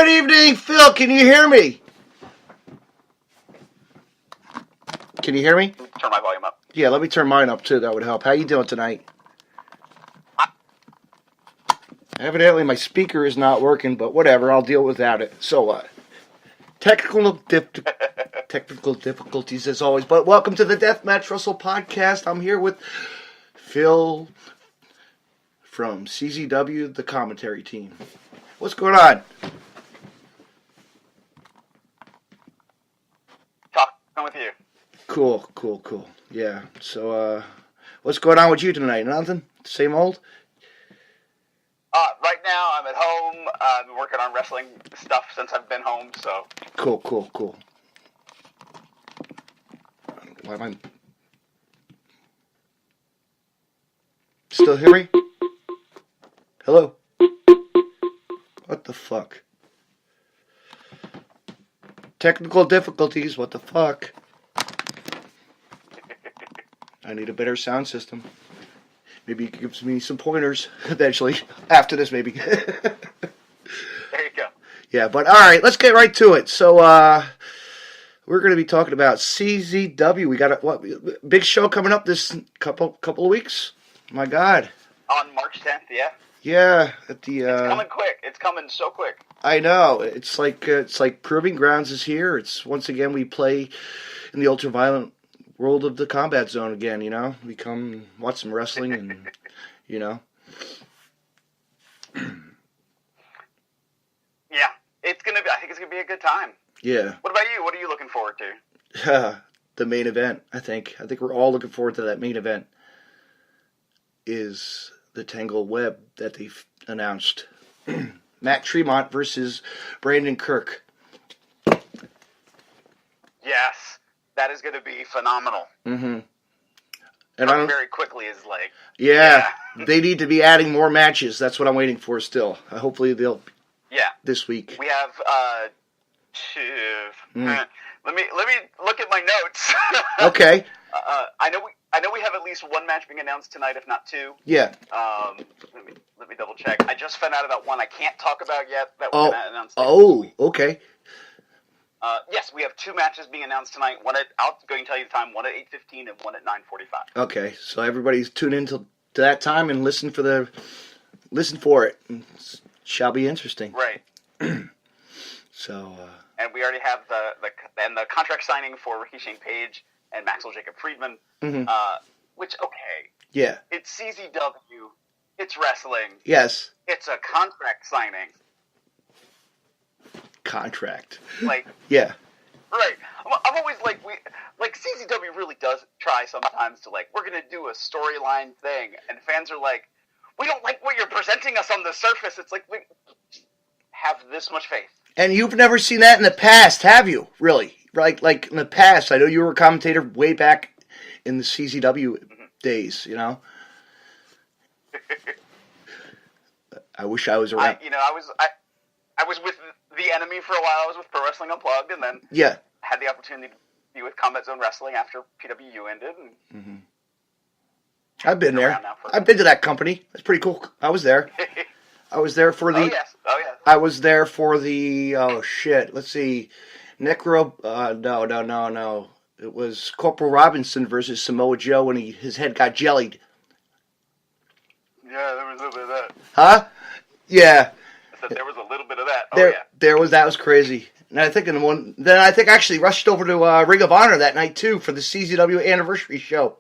Good evening, Phil. Can you hear me? Can you hear me? Turn my volume up. Yeah, let me turn mine up too. That would help. How you doing tonight? Evidently, my speaker is not working, but whatever. I'll deal without it. So what? Technical difficulties as always. But welcome to the Deathmatch Wrestle Podcast. I'm here with Phil from CZW, the commentary team. What's going on? Talking with you. Cool. Yeah. So, what's going on with you tonight? Nothing? Same old? Right now, I'm at home. I've been working on wrestling stuff since I've been home, so... Cool. Why am I... Still hear me? Hello? What the fuck? Technical difficulties, what the fuck? I need a better sound system. Maybe it gives me some pointers eventually. After this, maybe. There you go. Yeah, but alright, let's get right to it. So, we're going to be talking about CZW. We got a big show coming up this couple of weeks. My God. On March 10th, yeah? Yeah, at the. It's coming quick. It's coming so quick. I know. It's like Proving Grounds is here. It's once again we play in the ultra-violent world of the Combat Zone again. You know, we come watch some wrestling and you know. Yeah, it's gonna be. I think it's gonna be a good time. Yeah. What about you? What are you looking forward to? The main event. I think we're all looking forward to that main event. Is the Tangle Web that they've announced. Matt Tremont versus Brandon Kirk. Yes, that is going to be phenomenal. Mm-hmm. And very quickly is like... Yeah, they need to be adding more matches. That's what I'm waiting for still. Hopefully they'll... Yeah. This week. We have, Let me look at my notes. Okay. I know we have at least one match being announced tonight, if not two. Yeah. Let me double check. I just found out about one I can't talk about yet that was announced. Okay. Yes, we have two matches being announced tonight. I'll go and tell you the time. One at 8:15 and one at 9:45. Okay, so everybody's tune in to that time and listen for it. It shall be interesting. Right. So. And we already have the contract signing for Ricky Shane Page and Maxwell Jacob Friedman. Mm-hmm. Which, okay. Yeah. It's CZW. It's wrestling. Yes. It's a contract signing. Contract. Like. Yeah. Right. I'm always like, CZW really does try sometimes to, we're going to do a storyline thing. And fans are like, we don't like what you're presenting us on the surface. It's like, we have this much faith. And you've never seen that in the past, have you? Really? Like in the past, I know you were a commentator way back in the CZW days, you know? I wish I was around. I was with The Enemy for a while. I was with Pro Wrestling Unplugged, and then had the opportunity to be with Combat Zone Wrestling after PWU ended. And I've been there. I've been to that company. It's pretty cool. I was there. I was there for the... Oh, yes. I was there for the... Oh, shit. Let's see. No. It was Corporal Robinson versus Samoa Joe when his head got jellied. Yeah, there was a little bit of that. Huh? Yeah. I said there was a little bit of that. That was crazy. And I think I actually rushed over to Ring of Honor that night, too, for the CZW anniversary show.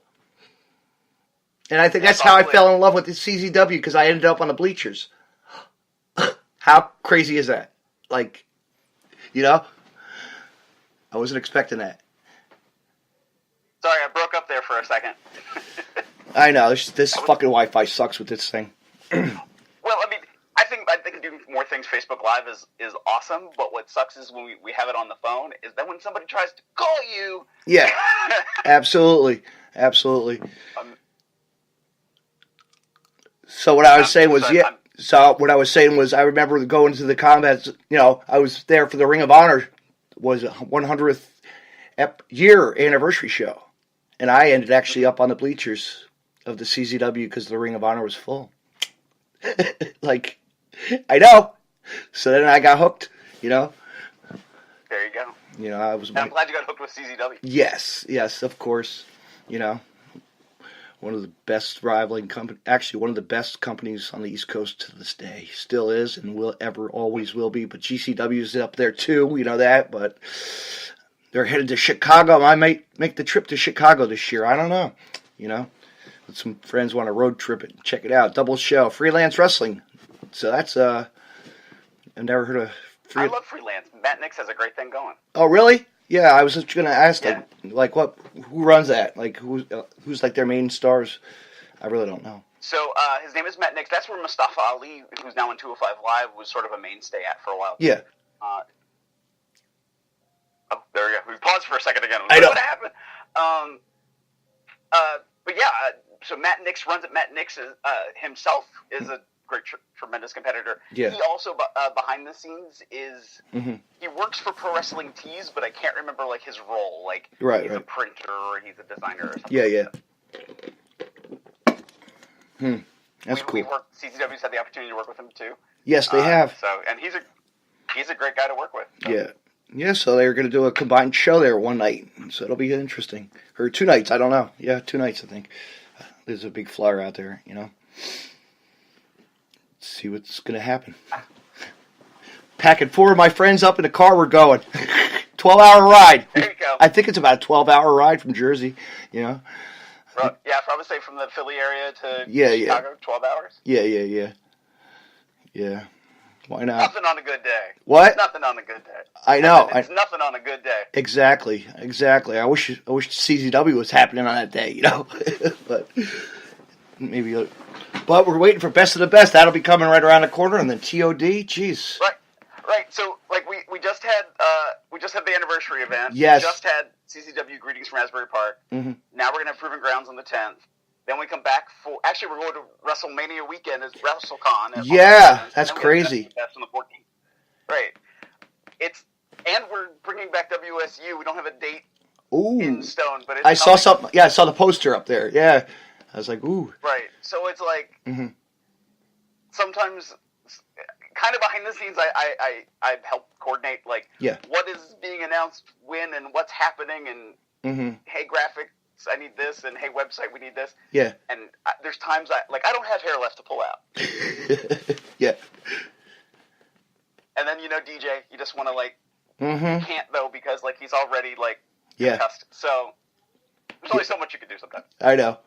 And I think that's how I fell in love with the CZW, because I ended up on the bleachers. How crazy is that? Like, you know? I wasn't expecting that. Sorry, I broke up there for a second. I know. This fucking Wi-Fi sucks with this thing. Well, I mean, I think doing more things Facebook Live is awesome, but what sucks is when we have it on the phone, is that when somebody tries to call you... Yeah, absolutely. So what I was saying was, So what I was saying was, I remember going to the combat. You know, I was there for the Ring of Honor, was a 100th year anniversary show, and I ended actually up on the bleachers of the CZW because the Ring of Honor was full. Like, I know. So then I got hooked, You know. There you go. You know, I was. And I'm glad you got hooked with CZW. Yes, of course. You know, one of the best rivaling company, actually one of the best companies on the East Coast to this day. Still is and will ever always will be. But GCW is up there too. We know that. But they're headed to Chicago. I might make the trip to Chicago this year. I don't know. You know, but some friends want to road trip it. Check it out. Double show. Freelance Wrestling. So that's I've never heard of. I love freelance. Matt Nix has a great thing going. Oh, really? Yeah, I was just gonna ask, Yeah. like what? Who runs that? Like, who's like their main stars? I really don't know. So his name is Matt Nix. That's where Mustafa Ali, who's now in 205 Live, was sort of a mainstay at for a while. Yeah. Oh, there we go. We paused for a second again. I know. What happened? But yeah, so Matt Nix runs it. Matt Nix is, himself is a great, tremendous competitor. Yeah. He also, behind the scenes, is he works for Pro Wrestling Tees, but I can't remember like his role. Like he's a printer or he's a designer or something. Yeah. That's cool. CZW's had the opportunity to work with him too. Yes, they have. So, and he's a great guy to work with. So. Yeah. So they're going to do a combined show there one night. So it'll be interesting. Or 2 nights. I don't know. Yeah, 2 nights I think. There's a big flyer out there. You know. See what's going to happen. Packing 4 of my friends up in the car, we're going. 12-hour ride. There you go. I think it's about a 12-hour ride from Jersey, you know. Yeah, probably say from the Philly area to Chicago, 12 hours. Yeah. Why not? Nothing on a good day. What? Nothing on a good day. I know. It's nothing on a good day. Exactly. I wish CZW was happening on that day, you know. But maybe. But we're waiting for Best of the Best. That'll be coming right around the corner, and then TOD. Jeez. Right. So like we just had the anniversary event. Yes. We just had CZW Greetings from Asbury Park. Mm-hmm. Now we're gonna have Proving Grounds on the 10th. Then we come back for. Actually, we're going to WrestleMania weekend as WrestleCon. Yeah, that's crazy. That's on the 14th. Right. And we're bringing back WSU. We don't have a date in stone, but it's I saw something. Yeah, I saw the poster up there. Yeah, I was like, ooh. Right. So it's like sometimes, kind of behind the scenes, I help coordinate like what is being announced when and what's happening and hey graphics, I need this, and hey website, we need this. Yeah. And there's times I don't have hair left to pull out. Yeah. And then DJ, you just want to like can't though because like he's already like concussed. So there's only so much you can do sometimes. I know.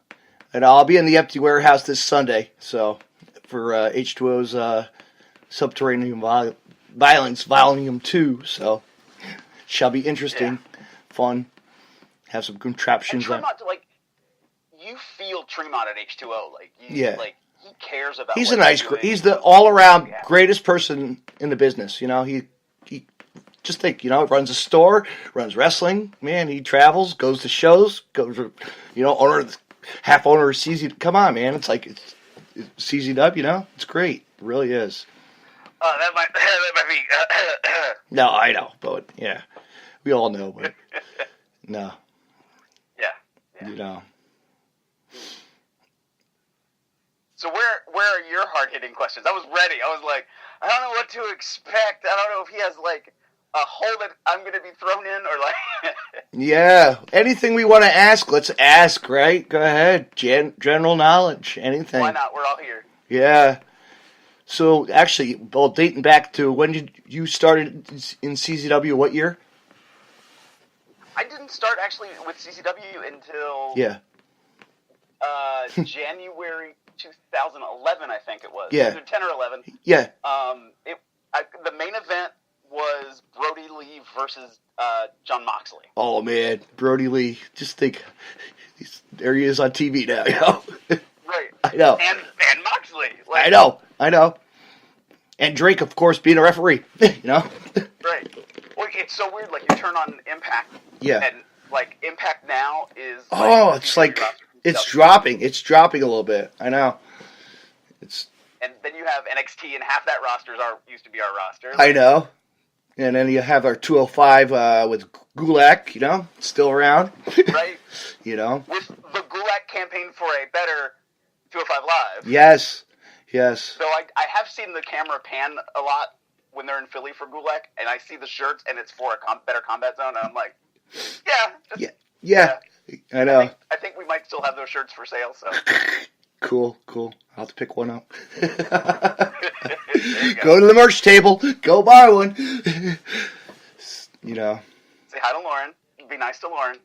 And I'll be in the empty warehouse this Sunday, so for H2O's Subterranean Violence Volume 2, so shall be interesting, fun, have some contraptions. And Tremont, you feel Tremont at H2O, like he cares about. He's he's the all-around greatest person in the business. You know, he just think, runs a store, runs wrestling. Man, he travels, goes to shows, goes, half owner of CZ. Come on, man, it's like it's CZW. It's great, it really is. That might be. No, I know, but we all know, but no. Yeah. So where are your hard-hitting questions? I was ready. I was like, I don't know what to expect. I don't know if he has like a hole that I'm going to be thrown in or like. Yeah, anything we want to ask, let's ask. Right? Go ahead. General knowledge, anything. Why not? We're all here. Yeah. So actually, dating back to when did you started in CZW? What year? I didn't start actually with CZW until January 2011, I think it was. Yeah. Either 10 or 11. Yeah. The main event was Brody Lee versus John Moxley. Oh man, Brody Lee! Just think, there he is on TV now. Right. I know. And Moxley. I know. And Drake, of course, being a referee. Right. Well, it's so weird. Like you turn on Impact. Yeah. And like Impact now is. It's dropping. It's dropping a little bit. I know. And then you have NXT, and half that roster used to be our roster. I know. And then you have our 205 with Gulak, still around. Right. With the Gulak campaign for a better 205 Live. Yes. So I have seen the camera pan a lot when they're in Philly for Gulak, and I see the shirts, and it's for a better combat zone, and I'm like, yeah. Yeah. I know. I think we might still have those shirts for sale, so. Cool. I'll have to pick one up. Go. Go to the merch table. Go buy one. You know. Say hi to Lauren. Be nice to Lauren.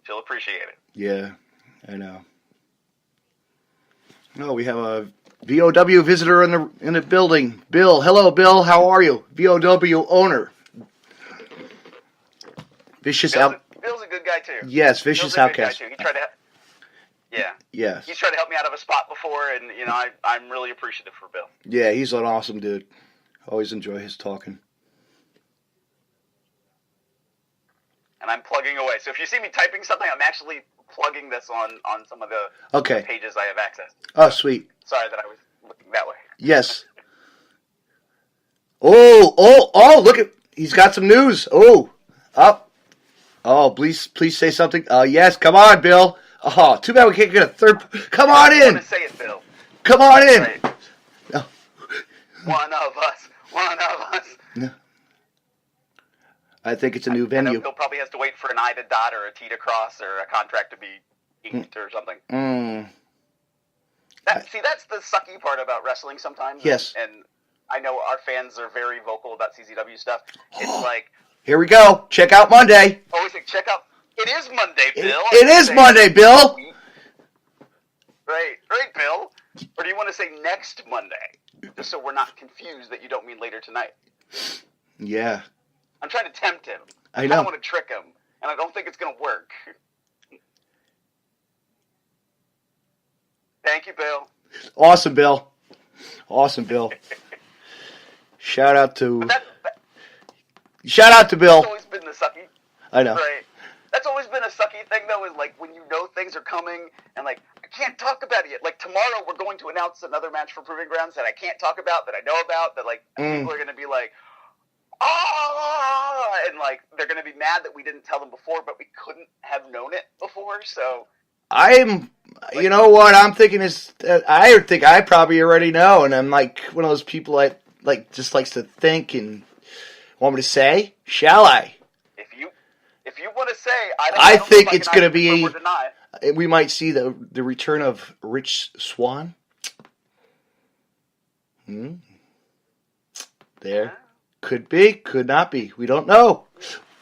She'll appreciate it. Yeah, I know. No, we have a VOW visitor in the building. Bill, hello, Bill. How are you? VOW owner. Vicious out. Bill's a good guy too. Yes, Vicious Outcast. He tried to. Yeah. Yes. He's tried to help me out of a spot before, and I'm really appreciative for Bill. Yeah, he's an awesome dude. Always enjoy his talking. And I'm plugging away. So if you see me typing something, I'm actually plugging this on some of the pages I have access. Oh, sweet. Sorry that I was looking that way. Yes. Oh, look at, he's got some news. Oh, up. Oh, please say something. Yes, come on, Bill. Oh, too bad we can't get a third. Come on in. I want to say it, Bill. Come on in. Right. No. One of us. No. I think it's a new venue. I know Bill probably has to wait for an I to dot or a T to cross or a contract to be inked or something. That's the sucky part about wrestling sometimes. Yes. And I know our fans are very vocal about CZW stuff. It's like... Here we go. Check out Monday. Always say, check out... It is Monday, Bill. It is Monday, Bill. Right, Bill. Or do you want to say next Monday? Just so we're not confused that you don't mean later tonight. Yeah. I'm trying to tempt him. I know. I want to trick him. And I don't think it's going to work. Thank you, Bill. Awesome, Bill. Shout out to Bill. That's always been the sucky. I know. Right. That's always been a sucky thing, though, is like when you know things are coming and like, I can't talk about it yet. Like tomorrow we're going to announce another match for Proving Grounds that I can't talk about, that I know about, that like people are going to be like, and like they're going to be mad that we didn't tell them before, but we couldn't have known it before, so. You know what I'm thinking is, I think I probably already know, and I'm like one of those people that like just likes to think and want me to say, shall I? If you want to say, I think it's going to be, we might see the return of Rich Swann. There. Could be, could not be. We don't know.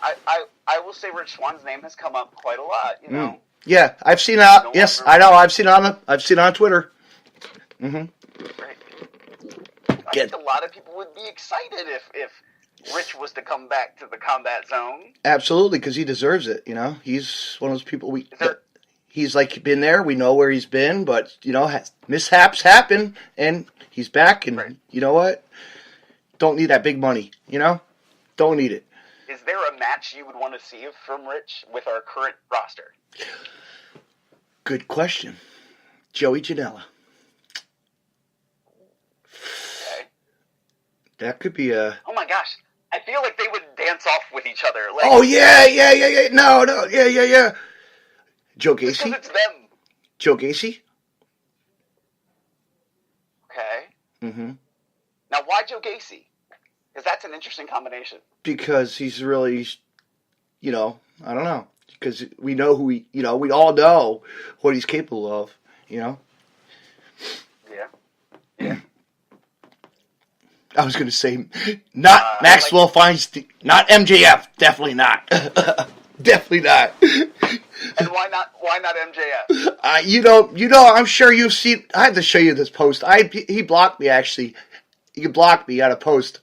I will say Rich Swann's name has come up quite a lot, you know. Yeah, I've seen it. Yes, I know. I've seen it on Twitter. Right. I think a lot of people would be excited if Rich was to come back to the combat zone. Absolutely, because he deserves it. You know, he's one of those people he's like been there. We know where he's been, but you know, mishaps happen, and he's back. And you know what? Don't need that big money. You know, don't need it. Is there a match you would want to see from Rich with our current roster? Good question. Joey Janela. Okay. That could be a... Oh my gosh. I feel like they would dance off with each other. Like, oh, yeah. No, yeah. Joe Gacy? Because it's them. Joe Gacy? Okay. Mm-hmm. Now, why Joe Gacy? Because that's an interesting combination. Because he's really, you know, I don't know. Because we know we all know what he's capable of, you know? Yeah. I was going to say, not Maxwell Feinstein, not MJF, definitely not. Definitely not. And why not MJF? You know, I'm sure you've seen, I have to show you this post. He blocked me, actually. He blocked me on a post.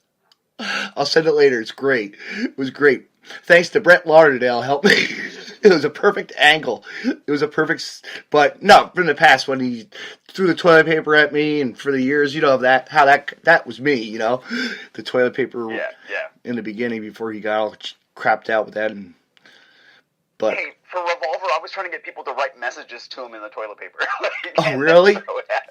I'll send it later. It's great. It was great. Thanks to Brett Lauderdale, helped me. It was a perfect angle. It was a perfect, but no, from the past when he threw the toilet paper at me, and for the years, you know, how that was me, you know, the toilet paper in the beginning before he got all crapped out with that. But hey, for Revolver, I was trying to get people to write messages to him in the toilet paper. Oh, really?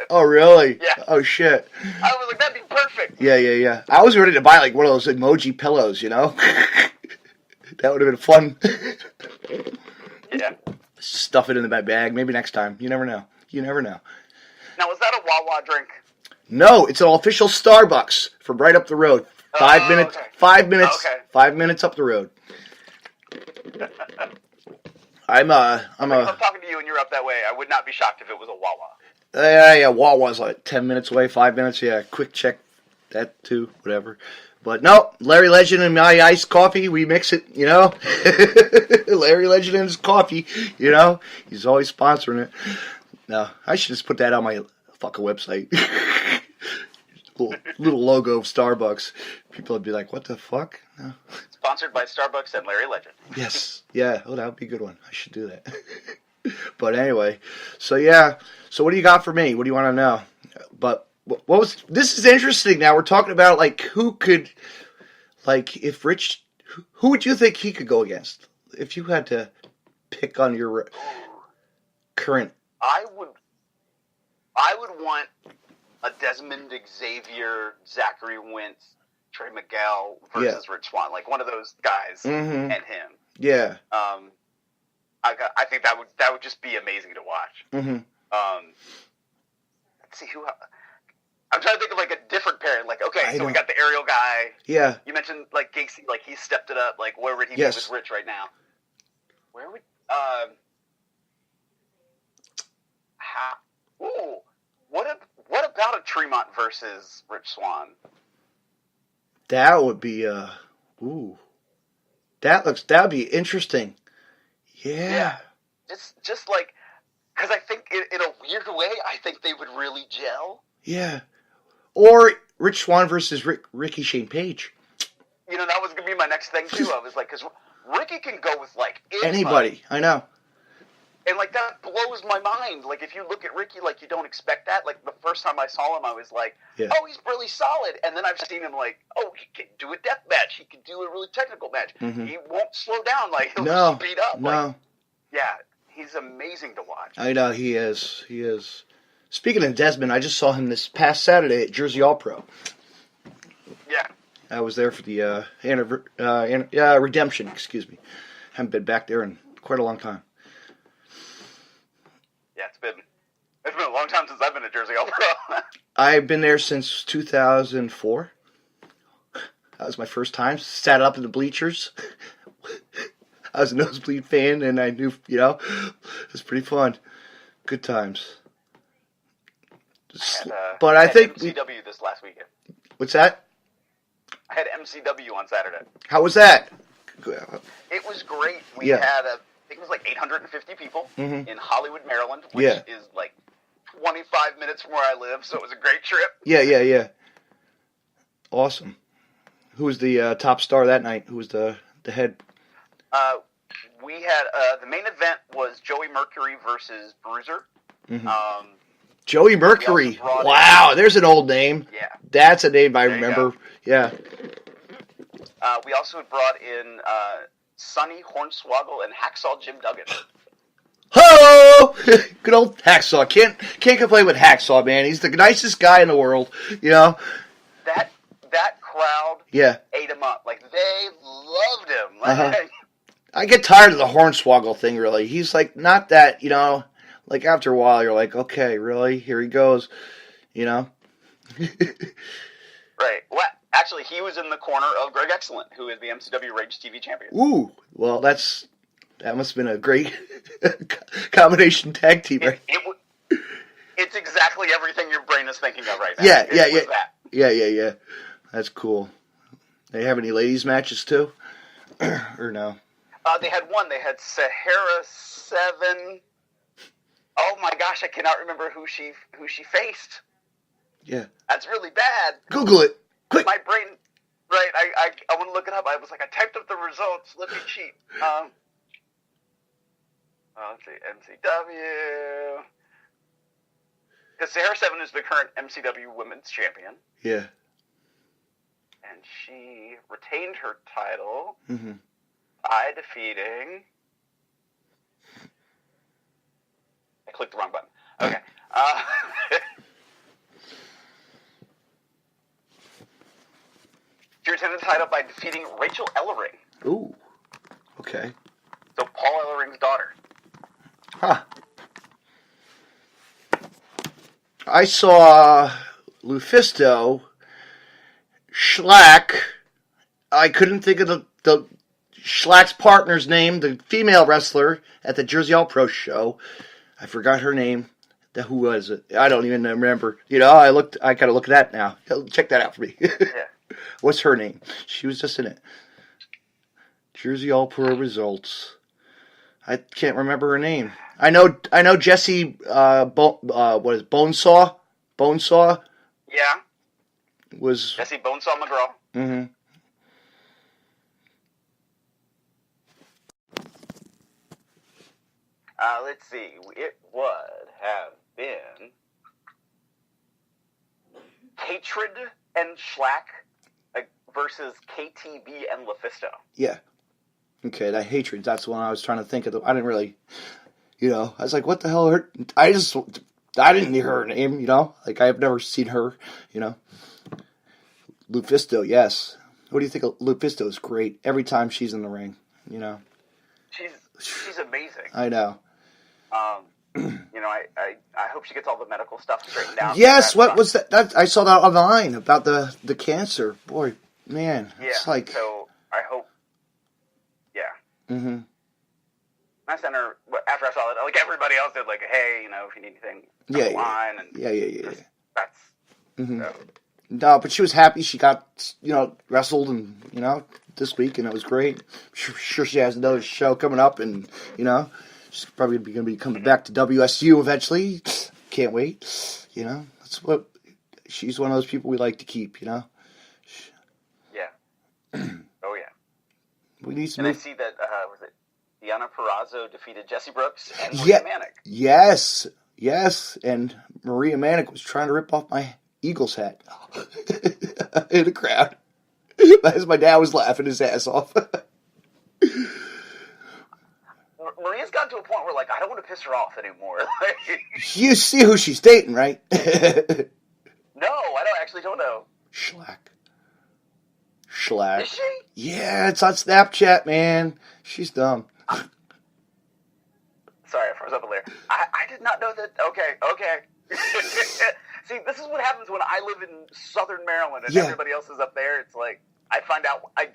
Oh, really? Yeah. Oh, shit. I was like, that'd be perfect. Yeah. I was ready to buy like one of those emoji pillows, you know. That would have been fun. Yeah. Stuff it in my bag. Maybe next time. You never know. Now, was that a Wawa drink? No, it's an official Starbucks from right up the road. 5 minutes. Okay. 5 minutes. Okay. 5 minutes up the road. I'm If I'm talking to you and you're up that way, I would not be shocked if it was a Wawa. Yeah, Wawa's like 10 minutes away, 5 minutes. Yeah, quick check that too, whatever. But no, Larry Legend and my iced coffee, we mix it, you know. Larry Legend and his coffee, you know. He's always sponsoring it. No, I should just put that on my fucking website. little logo of Starbucks. People would be like, what the fuck? No. Sponsored by Starbucks and Larry Legend. Yes. Yeah. Oh, that would be a good one. I should do that. But anyway, so yeah. So what do you got for me? What do you want to know? But this is interesting now. We're talking about like who could, like if Rich, who would you think he could go against? If you had to pick on your current. I would want a Desmond Xavier, Zachary Wentz, Trey Miguel versus Rich Swann, like one of those guys and him. Yeah. I think that would just be amazing to watch. Let's see who. I'm trying to think of like a different pairing. Like, okay, so we got the aerial guy. Yeah. You mentioned like Gacy, like he stepped it up. Like, where would he be with Rich right now? Where would what about a Tremont versus Rich Swann? That would be that'd be interesting. Yeah. Just like, because I think in a weird way, I think they would really gel. Yeah. Or Rich Swann versus Ricky Shane Page. You know, that was going to be my next thing, too. I was like, because Ricky can go with, like, anybody. I know. And, like, that blows my mind. Like, if you look at Ricky, like, you don't expect that. Like, the first time I saw him, I was like, oh, he's really solid. And then I've seen him, like, oh, he can do a death match. He can do a really technical match. He won't slow down. Like, he'll speed up. No. Like, yeah, he's amazing to watch. I know, he is. He is. Speaking of Desmond, I just saw him this past Saturday at Jersey All Pro. Yeah. I was there for the Redemption, excuse me. Haven't been back there in quite a long time. Yeah, it's been a long time since I've been at Jersey All Pro. I've been there since 2004. That was my first time. Sat up in the bleachers. I was a nosebleed fan, and I knew, you know, it was pretty fun. Good times. But I think MCW this last weekend. What's that? I had MCW on Saturday. How was that? It was great. We had I think it was like 850 people in Hollywood, Maryland, which is like 25 minutes from where I live, so it was a great trip. Yeah. Awesome. Who was the top star that night? Who was the head? We had the main event was Joey Mercury versus Bruiser. Joey Mercury. Wow, there's an old name. Yeah. That's a name I remember. Yeah. We also had brought in Sonny Hornswoggle and Hacksaw Jim Duggan. Ho! Good old Hacksaw. Can't complain with Hacksaw, man. He's the nicest guy in the world. You know. That crowd. Yeah. Ate him up. Like they loved him. Like, I get tired of the Hornswoggle thing. Really, he's like not that. You know. Like, after a while, you're like, okay, really? Here he goes. You know? Right. Well, actually, he was in the corner of Greg Excellent, who is the MCW Rage TV champion. Ooh. Well, that must have been a great combination tag team, right? It's exactly everything your brain is thinking of right now. Yeah. That's cool. They have any ladies matches, too? Or no? They had one. They had Sahara 7... Oh my gosh, I cannot remember who she faced. Yeah. That's really bad. Google it. Quick. My brain, right, I want to look it up. I was like, I typed up the results. Let me cheat. Let's see, MCW. Because Sahara 7 is the current MCW Women's Champion. Yeah. And she retained her title by defeating... I clicked the wrong button. Okay. She retained the title by defeating Rachel Ellering. Ooh. Okay. So Paul Ellering's daughter. Huh. I saw Lufisto, Schlack. I couldn't think of the Schlack's partner's name, the female wrestler at the Jersey All Pro show. I forgot her name. Who was it? I don't even remember. I gotta look at that now. Check that out for me. Yeah. What's her name? She was just in it. Jersey All Pro results. I can't remember her name. I know Jesse. What is it, Bonesaw? Bonesaw. Yeah. Was Jesse Bonesaw McGraw. Mm-hmm. Let's see. It would have been Hatred and Schlack versus KTB and Lufisto. Yeah. Okay, that Hatred. That's the one I was trying to think of. I didn't really, I was like, what the hell? I didn't hear her name. I've never seen her. Lufisto, yes. What do you think of Lufisto? Is great every time she's in the ring. She's amazing. I know. I hope she gets all the medical stuff straightened out. Yes, what was that? I saw that online about the cancer. Boy, man. Yeah, it's like... so I hope, yeah. Mm-hmm. I sent her, after I saw it, like everybody else did, like, hey, if you need anything, yeah, line. And yeah. That's, mm-hmm. So. No, but she was happy. She got, wrestled and, this week, and it was great. Sure she has another show coming up, and, she's probably going to be coming back to WSU eventually. Can't wait. That's what, she's one of those people we like to keep, Yeah. Oh, yeah. We need some. And I see that, was it Deanna Purrazzo defeated Jessie Brooks and Maria Manic. Yes. And Maria Manic was trying to rip off my Eagles hat in the crowd. As my dad was laughing his ass off. Maria's gotten to a point where, I don't want to piss her off anymore. You see who she's dating, right? No, I don't know. Schlack. Is she? Yeah, it's on Snapchat, man. She's dumb. Sorry, I froze up a layer. I did not know that. Okay. See, this is what happens when I live in Southern Maryland and everybody else is up there. It's like I find out. I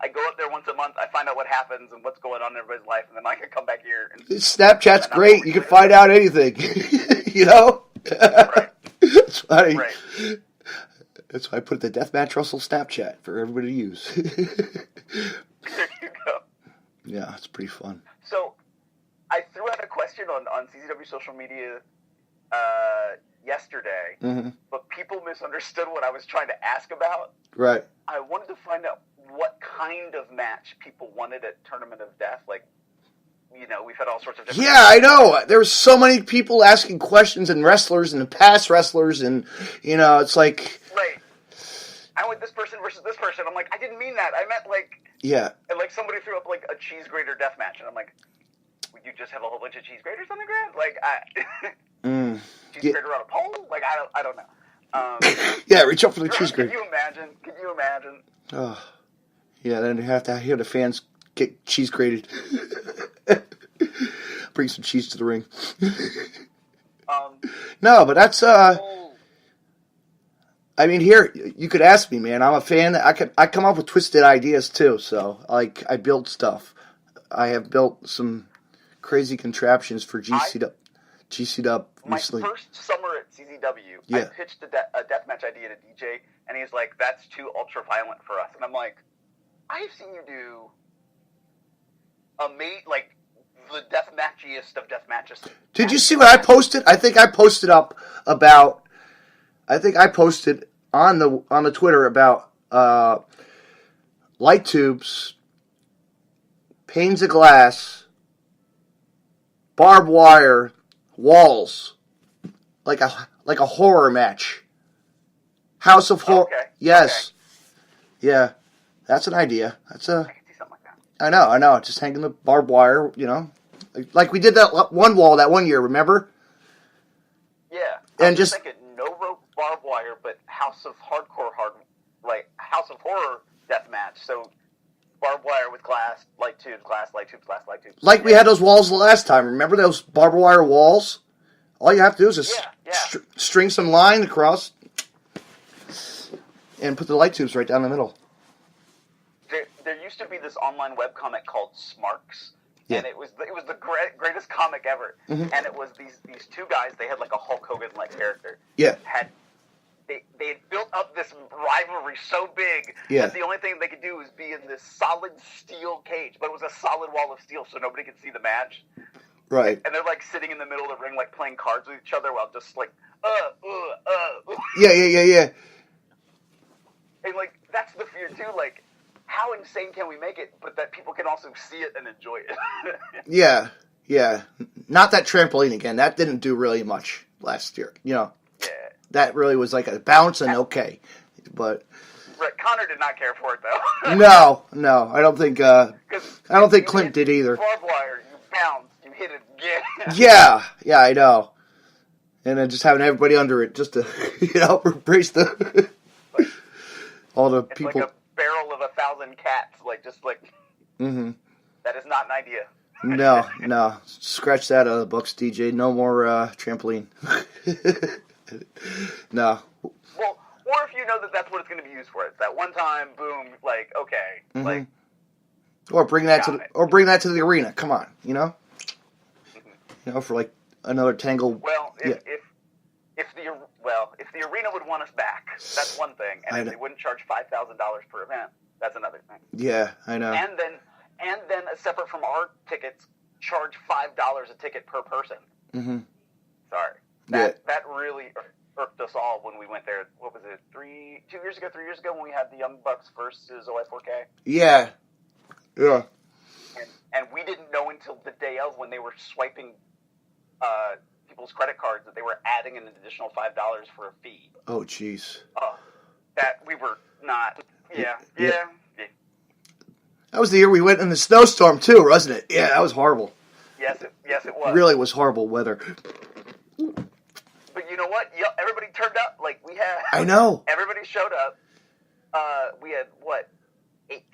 go up there once a month. I find out what happens and what's going on in everybody's life, and then I can come back here. And Snapchat's great. You can find out anything. Right. That's funny. Right. That's why I put the Deathmatch Russell Snapchat for everybody to use. There you go. Yeah, it's pretty fun. So, I threw out a question on CZW social media yesterday, mm-hmm. but people misunderstood what I was trying to ask about. Right. I wanted to find out what kind of match people wanted at Tournament of Death. We've had all sorts of different... Yeah, I know. There were so many people asking questions and wrestlers and past wrestlers and, it's like... Right. I went this person versus this person. I'm like, I didn't mean that. I meant, Yeah. And, somebody threw up, a cheese grater death match, and I'm like, would you just have a whole bunch of cheese graters on the ground? Cheese grater on a pole? I don't know. Yeah, reach up for the cheese grater. Can you imagine? Oh. Yeah, then you have to hear the fans get cheese grated. Bring some cheese to the ring. No, but that's I mean, here you could ask me, man. I'm a fan. I come up with twisted ideas too. So, I build stuff. I have built some crazy contraptions for GCW recently. My first summer at CZW, I pitched a deathmatch idea to DJ, and he's like, "That's too ultra violent for us." And I'm like, "I've seen you do the death matchiest of death matches." Did you see what I posted? I think I posted on the Twitter about light tubes, panes of glass, barbed wire, walls, like a horror match. House of Horror. Okay. Yes. Okay. Yeah. That's an idea. I can see something like that. I know. Just hanging the barbed wire, Like we did that one wall that one year, remember? Yeah. And I'm just thinking no rope barbed wire, but House of Horror death match. So barbed wire with glass, light tubes, glass, light tubes, glass, light tubes. like we had those walls the last time. Remember those barbed wire walls? All you have to do is just string some line across. and put the light tubes right down the middle. There used to be this online webcomic called Smarks, Yeah. and it was the greatest comic ever. Mm-hmm. And it was these two guys. They had like a Hulk Hogan like character. Yeah. They had built up this rivalry so big Yeah. that the only thing they could do was be in this solid steel cage, but it was a solid wall of steel, so nobody could see the match. Right. And they're like sitting in the middle of the ring, like playing cards with each other, while just like Yeah. And like that's the fear too. Like, how insane can we make it, but that people can also see it and enjoy it? Yeah. Not that trampoline again. That didn't do really much last year. Yeah. That really was like a bounce and okay, but Right, Connor did not care for it though. no. I don't think. I don't think Clint did either. Barbed wire, you bounce, you hit it again. Yeah, I know. And then just having everybody under it, just to brace the all the It's people. like a barrel of 1,000 cats, Mm-hmm. That is not an idea. No. Scratch that out of the books, DJ. No more trampoline. No. Well, or if you know that that's what it's going to be used for. It's that one time, boom, like, okay. Mm-hmm. Like, Or bring that got it. to the arena. Come on, for like another tangle. Well, if the arena would want us back, that's one thing. And if they wouldn't charge $5,000 per event, that's another thing. Yeah, I know. And then separate from our tickets, charge $5 a ticket per person. Mm-hmm. Sorry. That really irked us all when we went there. What was it? 3 years ago when we had the Young Bucks versus OI4K? Yeah. And we didn't know until the day of, when they were swiping people's credit cards, that they were adding an additional $5 for a fee. Oh, jeez. That we were not. Yeah. That was the year we went in the snowstorm too, wasn't it? Yeah, that was horrible. Yes, it was. It really was horrible weather. But you know what? Everybody turned up. Like, we had. I know. Everybody showed up. We had,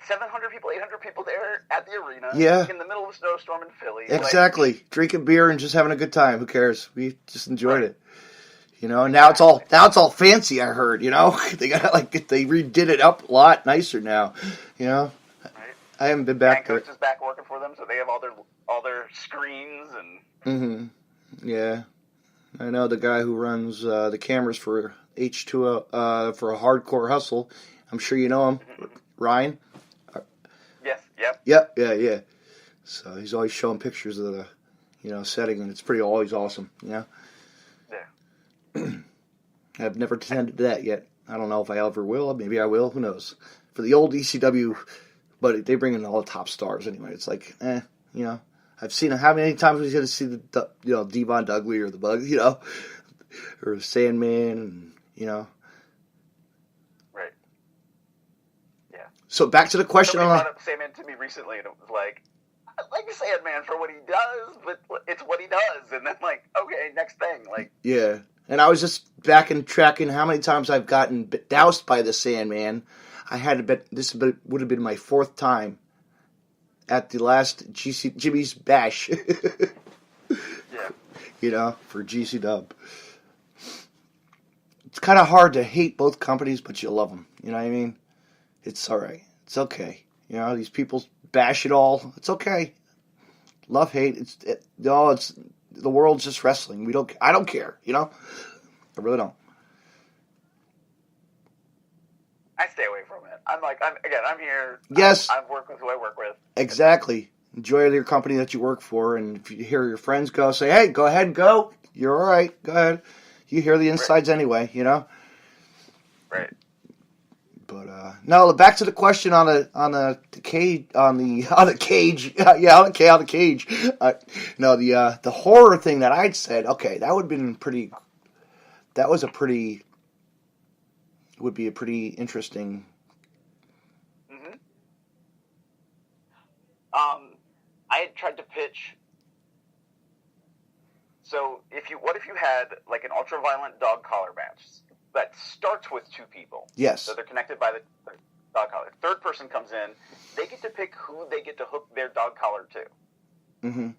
700 people, 800 people there at the arena. Yeah. In the middle of a snowstorm in Philly. Exactly. Drinking beer and just having a good time. Who cares? We just enjoyed it. Now it's all fancy, I heard, they got they redid it up a lot nicer now, Right. I haven't been back there. Coach is back working for them, so they have all their screens and. Mm-hmm. Yeah, I know the guy who runs the cameras for H2O for a Hardcore Hustle. I'm sure you know him, Ryan. Yes. Yep. Yep. Yeah. So he's always showing pictures of the, setting, and it's always awesome. Yeah. I've never attended that yet. I don't know if I ever will. Maybe I will. Who knows? For the old ECW, but they bring in all the top stars anyway. It's like, I've seen how many times we get to see the Devon Dudley or the Bug, or Sandman, and Right. Yeah. So back to the question. Somebody brought up Sandman to me recently, and it was like, I like Sandman for what he does, but it's what he does. And then, okay, next thing. Yeah. And I was just back and tracking how many times I've gotten doused by the Sandman. I had to bet this would have been my 4th time at the last Jimmy's Bash. Yeah. For GC Dub. It's kind of hard to hate both companies, but you love them. You know what I mean? It's all right. It's okay. These people bash it all. It's okay. Love, hate. It's the world's just wrestling. I don't care. I really don't. I stay away from it. I'm here. Yes. I work with who I work with. Exactly. Enjoy your company that you work for, and if you hear your friends go, say, "Hey, go ahead and go. You're all right. Go ahead." You hear the insides anyway. Right. But no, back to the question on the cage on the cage. On the cage. No, the horror thing that I'd said. Okay, that would have been pretty. That was would be a pretty interesting. Mm-hmm. I had tried to pitch. So what if you had like an ultra-violent dog collar match that starts with 2 people? Yes. So they're connected by the dog collar. Third person comes in. They get to pick who they get to hook their dog collar to. Mm-hmm.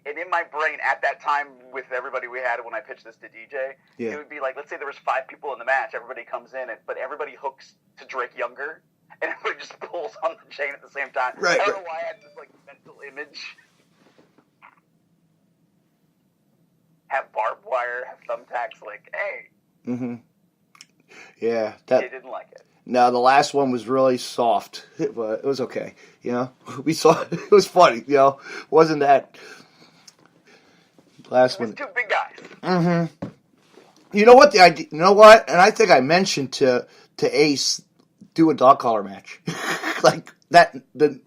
and in my brain at that time with everybody we had when I pitched this to DJ, Yeah. it would be like, let's say there was 5 people in the match, everybody comes in, but everybody hooks to Drake Younger, and everybody just pulls on the chain at the same time. Right, I don't right. know why I had this like mental image. Have barbed wire, have thumbtacks, like, hey. Mm-hmm. Yeah. They didn't like it. No, the last one was really soft, but it was okay. You know, we saw it was funny. You know, wasn't that last It was one? 2 big guys. Mm-hmm. You know what the idea? You know what? And I think I mentioned to Ace do a dog collar match, like that.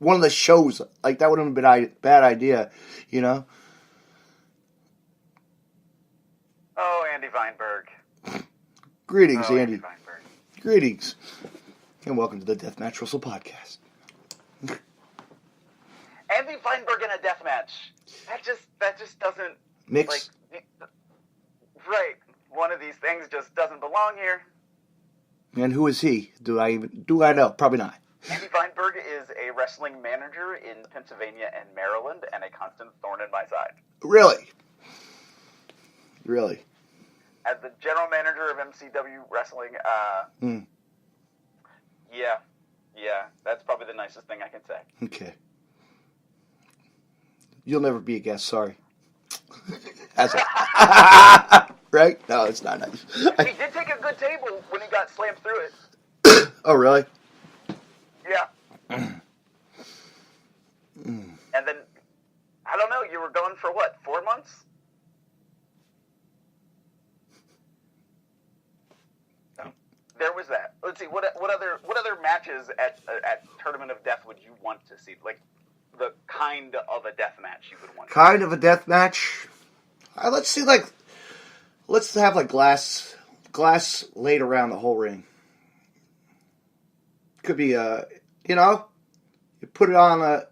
One of the shows like that wouldn't have been a bad idea. You know. Oh, Andy Weinberg. Greetings, Oh, Andy. Weinberg. Greetings, and welcome to the Deathmatch Wrestle podcast. Andy Weinberg in a death match. That just doesn't Mix. like. Right, one of these things just doesn't belong here. And who is he? Do I know? Probably not. Andy Weinberg is a wrestling manager in Pennsylvania and Maryland, and a constant thorn in my side. Really? Really? As the general manager of MCW Wrestling, yeah, that's probably the nicest thing I can say. Okay. You'll never be a guest, sorry. Right? No, it's not nice. He did take a good table when he got slammed through it. Oh, really? Yeah. And then, I don't know, you were gone for what, 4 months? There was that. Let's see, what other matches at Tournament of Death would you want to see? Like, the kind of a death match you would want to see. Kind of a death match? Let's have like glass laid around the whole ring. Could be you put it on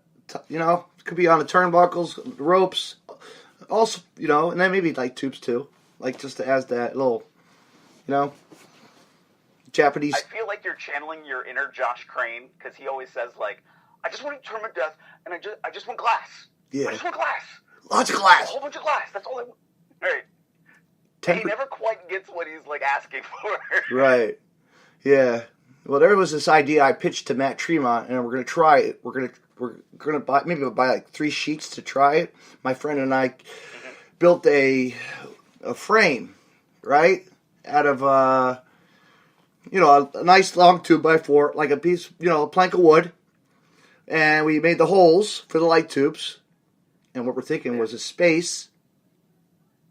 could be on the turnbuckles, ropes, also, and then maybe like tubes too, like just to add that little, Japanese. I feel like you're channeling your inner Josh Crane, because he always says, like, I just want a Tournament of Death, and I just want glass. Yeah. I just want glass. Lots of glass. A whole bunch of glass. That's all I want. Right. He never quite gets what he's, like, asking for. Right. Yeah. Well, there was this idea I pitched to Matt Tremont, and we're going to try it. We're going to buy like 3 sheets to try it. My friend and I built a frame, right, out of a nice long 2x4, like a piece, a plank of wood, and we made the holes for the light tubes. And what we're thinking was a space.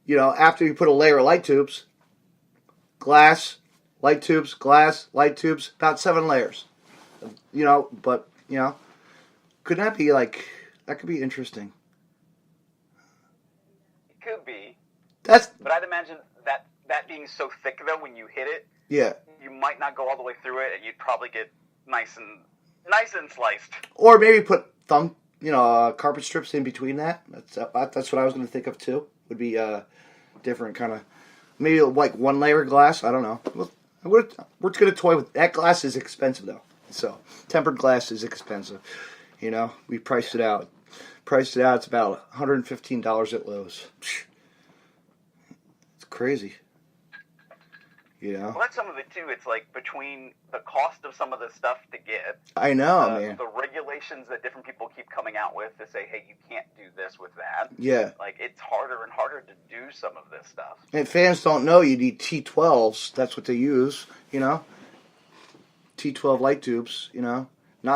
After you put a layer of light tubes, glass, light tubes, glass, light tubes, about 7 layers. But could that be that could be interesting. It could be. But I'd imagine that being so thick, though, when you hit it, yeah, you might not go all the way through it, and you'd probably get nice and sliced. Or maybe put carpet strips in between that. That's what I was going to think of too. Would be different kind of, maybe like 1 layer of glass. I don't know. We're going to toy with that. Glass is expensive though, so tempered glass is expensive. We priced it out. It's about $115 at Lowe's. It's crazy. Well, that's some of it too. It's like between the cost of some of the stuff to get. I know, man. The regulations that different people keep coming out with to say, hey, you can't do this with that. Yeah. Like, it's harder and harder to do some of this stuff. And fans don't know you need T12s. That's what they use, T12 light tubes, not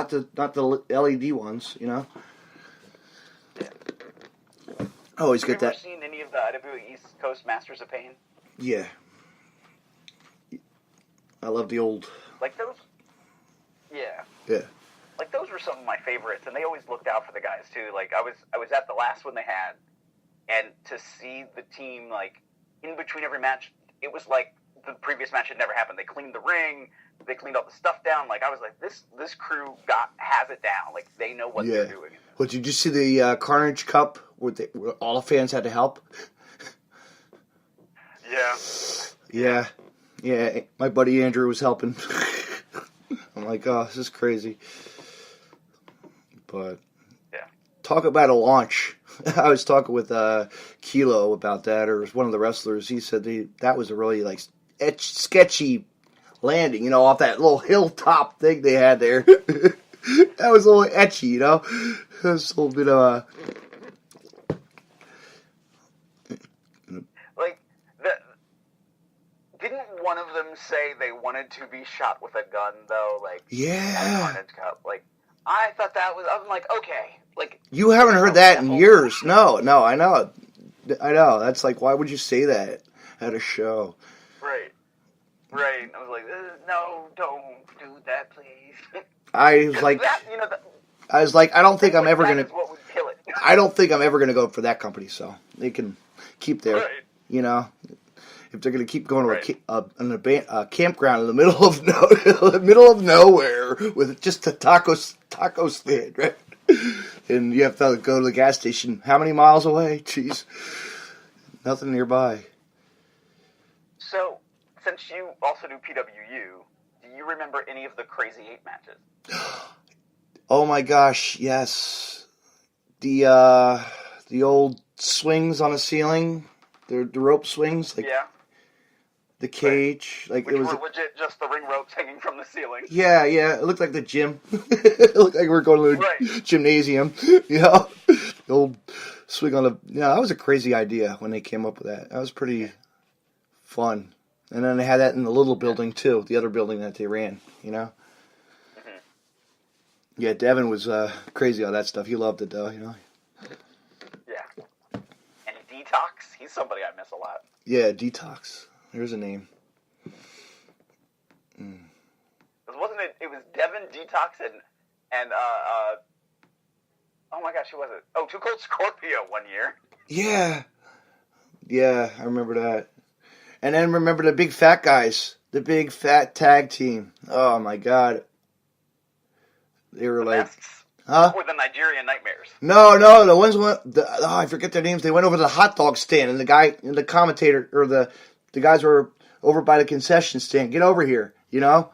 the LED ones, Yeah. I always get that. Have you ever seen any of the IWA East Coast Masters of Pain? Yeah. I love the old. Like those? Yeah. Yeah. Like those were some of my favorites, and they always looked out for the guys too. Like I was at the last one they had, and to see the team like in between every match, it was like the previous match had never happened. They cleaned the ring, they cleaned all the stuff down. Like I was like, this crew has it down. Like they know what they're doing. Well, did you see the Carnage Cup where all the fans had to help? Yeah. Yeah. Yeah, my buddy Andrew was helping. I'm like, oh, this is crazy. But yeah, talk about a launch. I was talking with Kilo about that, or one of the wrestlers. He said that was a really like sketchy landing, off that little hilltop thing they had there. That was a little etchy, That was a little bit of like didn't one of them say they wanted to be shot with a gun though? Like yeah. Like I thought that was. I'm like, okay, like you haven't heard that in years. No, I know. That's like, why would you say that at a show? Right. I was like, no, don't do that, please. I was like, I don't think I'm ever gonna. What would kill it. I don't think I'm ever gonna go for that company. So they can keep their, right. If they're gonna keep going to a campground in the middle of nowhere with just a taco stand, right? And you have to go to the gas station. How many miles away? Jeez, nothing nearby. So, since you also do PWU, do you remember any of the Crazy 8 matches? Oh my gosh, yes. The old swings on the ceiling, the rope swings, like the cage, like which it was were legit just the ring ropes hanging from the ceiling. Yeah, it looked like the gym. It looked like we were going to the gymnasium. The old swing on the. That was a crazy idea when they came up with that. That was pretty fun. And then they had that in the little building too, the other building that they ran. Mm-hmm. Yeah, Devin was crazy on that stuff. He loved it though. Yeah. And Detox, he's somebody I miss a lot. Yeah, Detox. There's a name. Wasn't it? It was Devin, Detox, and oh my gosh, who was it? Oh, Too Cold Scorpio one year. Yeah, I remember that. And then remember the big fat guys, the big fat tag team. Oh my God, they were like, Nests. huh? Or the Nigerian Nightmares. No, the ones I forget their names. They went over to the hot dog stand, and the commentator or the guys were over by the concession stand. Get over here, the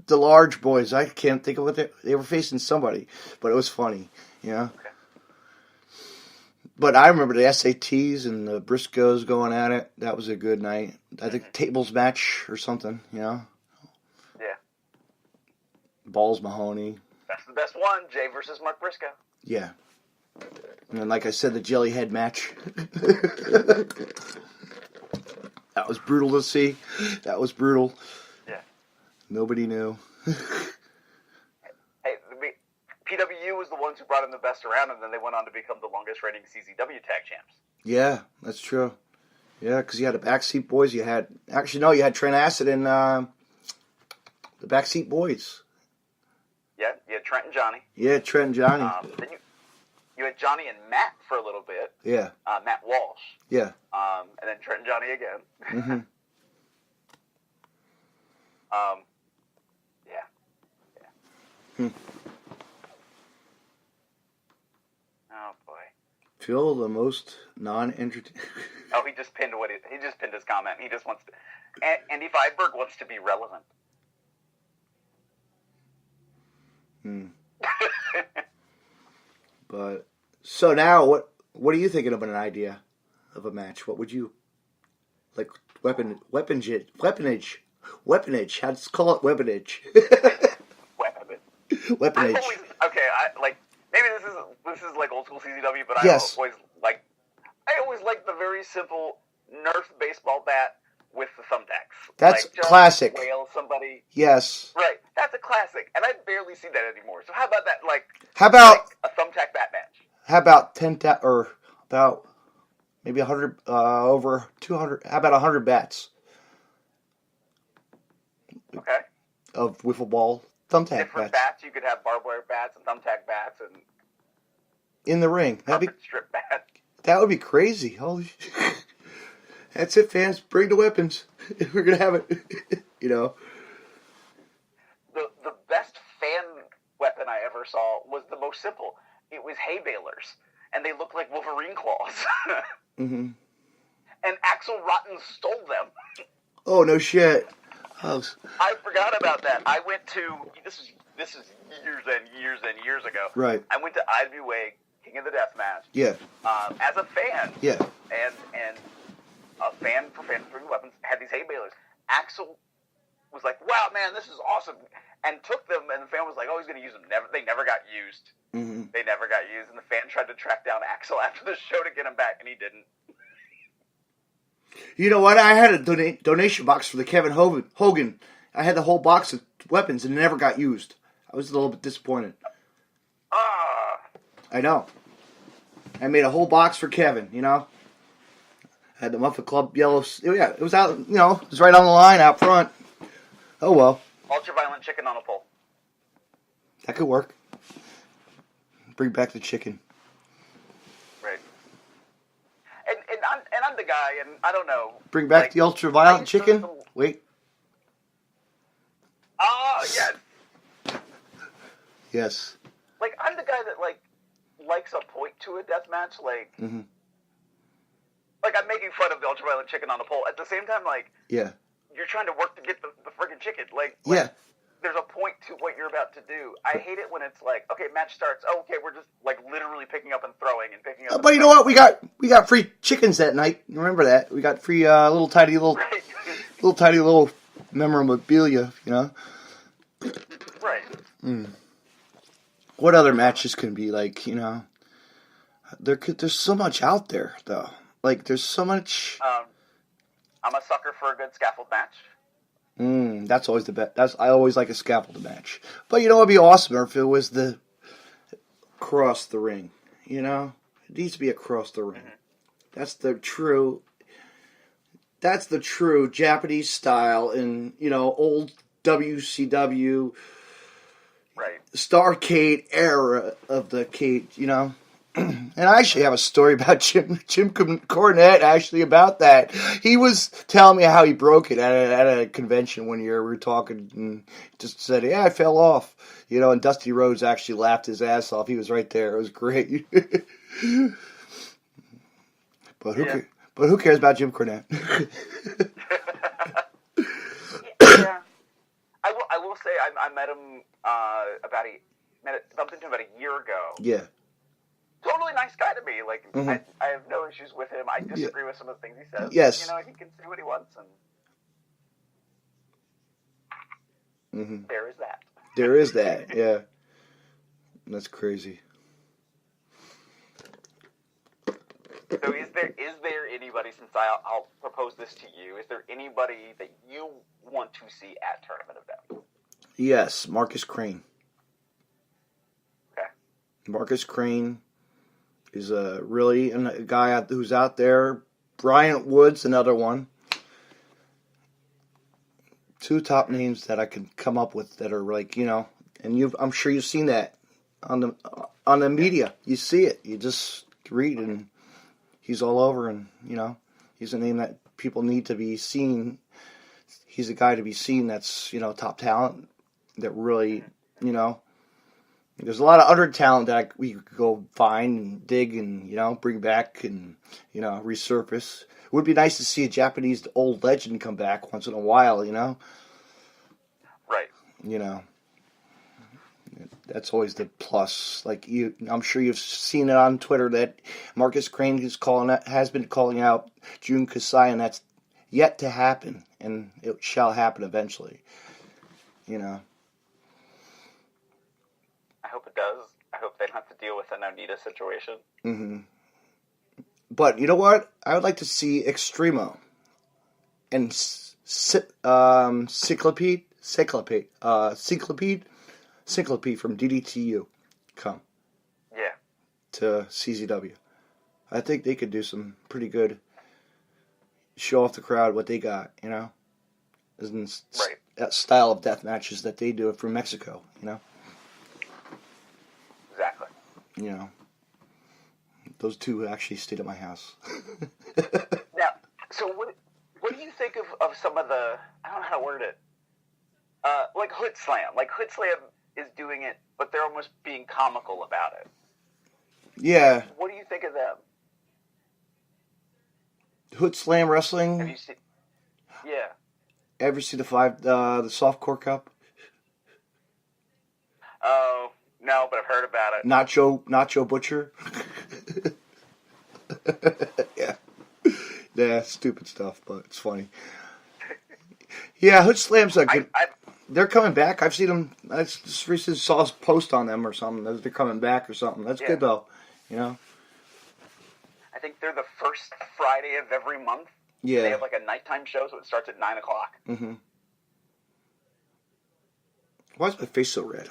large boys. I can't think of what they were facing somebody, but it was funny, Okay. But I remember the SATs and the Briscoes going at it. That was a good night. I think tables match or something, Yeah. Balls Mahoney. That's the best one, Jay versus Mark Briscoe. Yeah. And then, like I said, the Jellyhead match. That was brutal to see. That was brutal. Yeah. Nobody knew. Hey, PWU was the ones who brought in the best around, and then they went on to become the longest reigning CZW tag champs. Yeah, that's true. Yeah, because you had the Backseat Boys. You had Trent Acid and the Backseat Boys. Yeah, you had Trent and Johnny. Yeah, Trent and Johnny. Then you had Johnny and Matt for a little bit. Yeah. Matt Walsh. Yeah. And then Trent and Johnny again. Mm-hmm. Yeah. Oh boy. Phil, the most non-entertaining. Oh, he just pinned his comment. He just wants to. Andy Weidberg wants to be relevant. But so now, what are you thinking of an idea of a match? What would you like? Weaponage. Let's call it weaponage. Weaponage. Maybe this is like old school CZW, but yes. I always like the very simple Nerf baseball bat with the thumbtacks. That's classic. Whale somebody. Yes. Right. That's a classic, and I barely see that anymore. So how about that? How about a thumbtack bat match? How about or about maybe 100 over 200? How about 100 bats? Okay. Of wiffle ball thumbtack Different bats. You could have barbed wire bats and thumbtack bats and in the ring. Strip bat. That would be crazy. Holy. That's it, fans. Bring the weapons. We're gonna have it. The best fan weapon I ever saw was the most simple. It was hay balers, and they looked like Wolverine claws. Mm-hmm. And Axel Rotten stole them. Oh no shit! I forgot about that. I went to this is years and years and years ago. Right. I went to Ivy Way King of the Deathmatch. Yeah. As a fan. Yeah. And a fan for Fans Bring Weapons had these hay balers. Axel was like, "Wow, man, this is awesome," and took them. And the fan was like, "Oh, he's going to use them." They never got used. Mm-hmm. They never got used. And the fan tried to track down Axel after the show to get him back, and he didn't. You know what? I had a donation box for the Kevin Hogan. I had the whole box of weapons and it never got used. I was a little bit disappointed. I know. I made a whole box for Kevin, you know. I had the Muffet Club yellow. Yeah, it was out, you know, it was right on the line out front. Oh, well. Ultraviolet chicken on a pole. That could work. Bring back the chicken. Right. And I'm the guy, and I don't know. Bring back the ultraviolet chicken? Wait. Yes. Yes. Like, I'm the guy that, like, likes a point to a deathmatch. Like, like, I'm making fun of the ultraviolet chicken on a pole. At the same time, like, yeah, you're trying to work to get the friggin' chicken. Like, yeah. There's a point to what you're about to do. I hate it when it's like, okay, match starts. Oh, okay, we're just like literally picking up and throwing and picking up. But you know what? We got free chickens that night. You remember that? We got free little tiny memorabilia. You know. Right. What other matches can be like? You know, there's so much out there though. Like there's so much. I'm a sucker for a good scaffold match. That's always the best. I always like a scaffold match. But you know what'd be awesome if it was the across the ring. You know, it needs to be across the ring. That's the true Japanese style in, you know, old WCW, right, Starrcade era of the cage. You know. And I actually have a story about Jim Cornette, actually, about that. He was telling me how he broke it at a convention one year. We were talking and just said, yeah, I fell off. You know, and Dusty Rhodes actually laughed his ass off. He was right there. It was great. But who cares about Jim Cornette? Yeah. I will say I met him bumped into him about a year ago. Yeah. Totally nice guy to me. Like, I have no issues with him. I disagree with some of the things he says. Yes. You know, he can say what he wants, and there is that. There is that, yeah. That's crazy. So is there anybody, since I'll propose this to you, is there anybody that you want to see at Tournament of Death? Yes, Marcus Crane. Okay. Marcus Crane is really a guy who's out there. Bryant Woods, another one. Two top names that I can come up with that are like, you know, and I'm sure you've seen that on the media. You see it. You just read, and he's all over, and you know, he's a name that people need to be seen. He's a guy to be seen. That's, you know, top talent that really, you know. There's a lot of other talent that we could go find and dig and, you know, bring back and, you know, resurface. It would be nice to see a Japanese old legend come back once in a while, you know? Right. You know, that's always the plus. Like, I'm sure you've seen it on Twitter that Marcus Crane has been calling out Jun Kasai, and that's yet to happen, and it shall happen eventually, you know? I hope it does. I hope they don't have to deal with an Onita situation. But you know what? I would like to see Extremo and Cyclopede from DDTU come. Yeah. To CZW. I think they could do some pretty good show off the crowd what they got, you know? Right. That style of death matches that they do from Mexico, you know? Exactly. You know, those two actually stayed at my house. Now, so what do you think of some of the, I don't know how to word it, like Hood Slam? Like, Hood Slam is doing it, but they're almost being comical about it. Yeah. What do you think of them? Hood Slam Wrestling? Have you seen? Yeah. Ever see the softcore cup? Oh, No, but I've heard about it. Nacho Butcher. Yeah, stupid stuff, but it's funny. Yeah, Hood Slam's a good. They're coming back. I've seen them. I just recently saw a post on them or something. They're coming back or something. That's good though. You know. I think they're the first Friday of every month. Yeah. They have like a nighttime show, so it starts at 9 o'clock. Mm-hmm. Why is my face so red?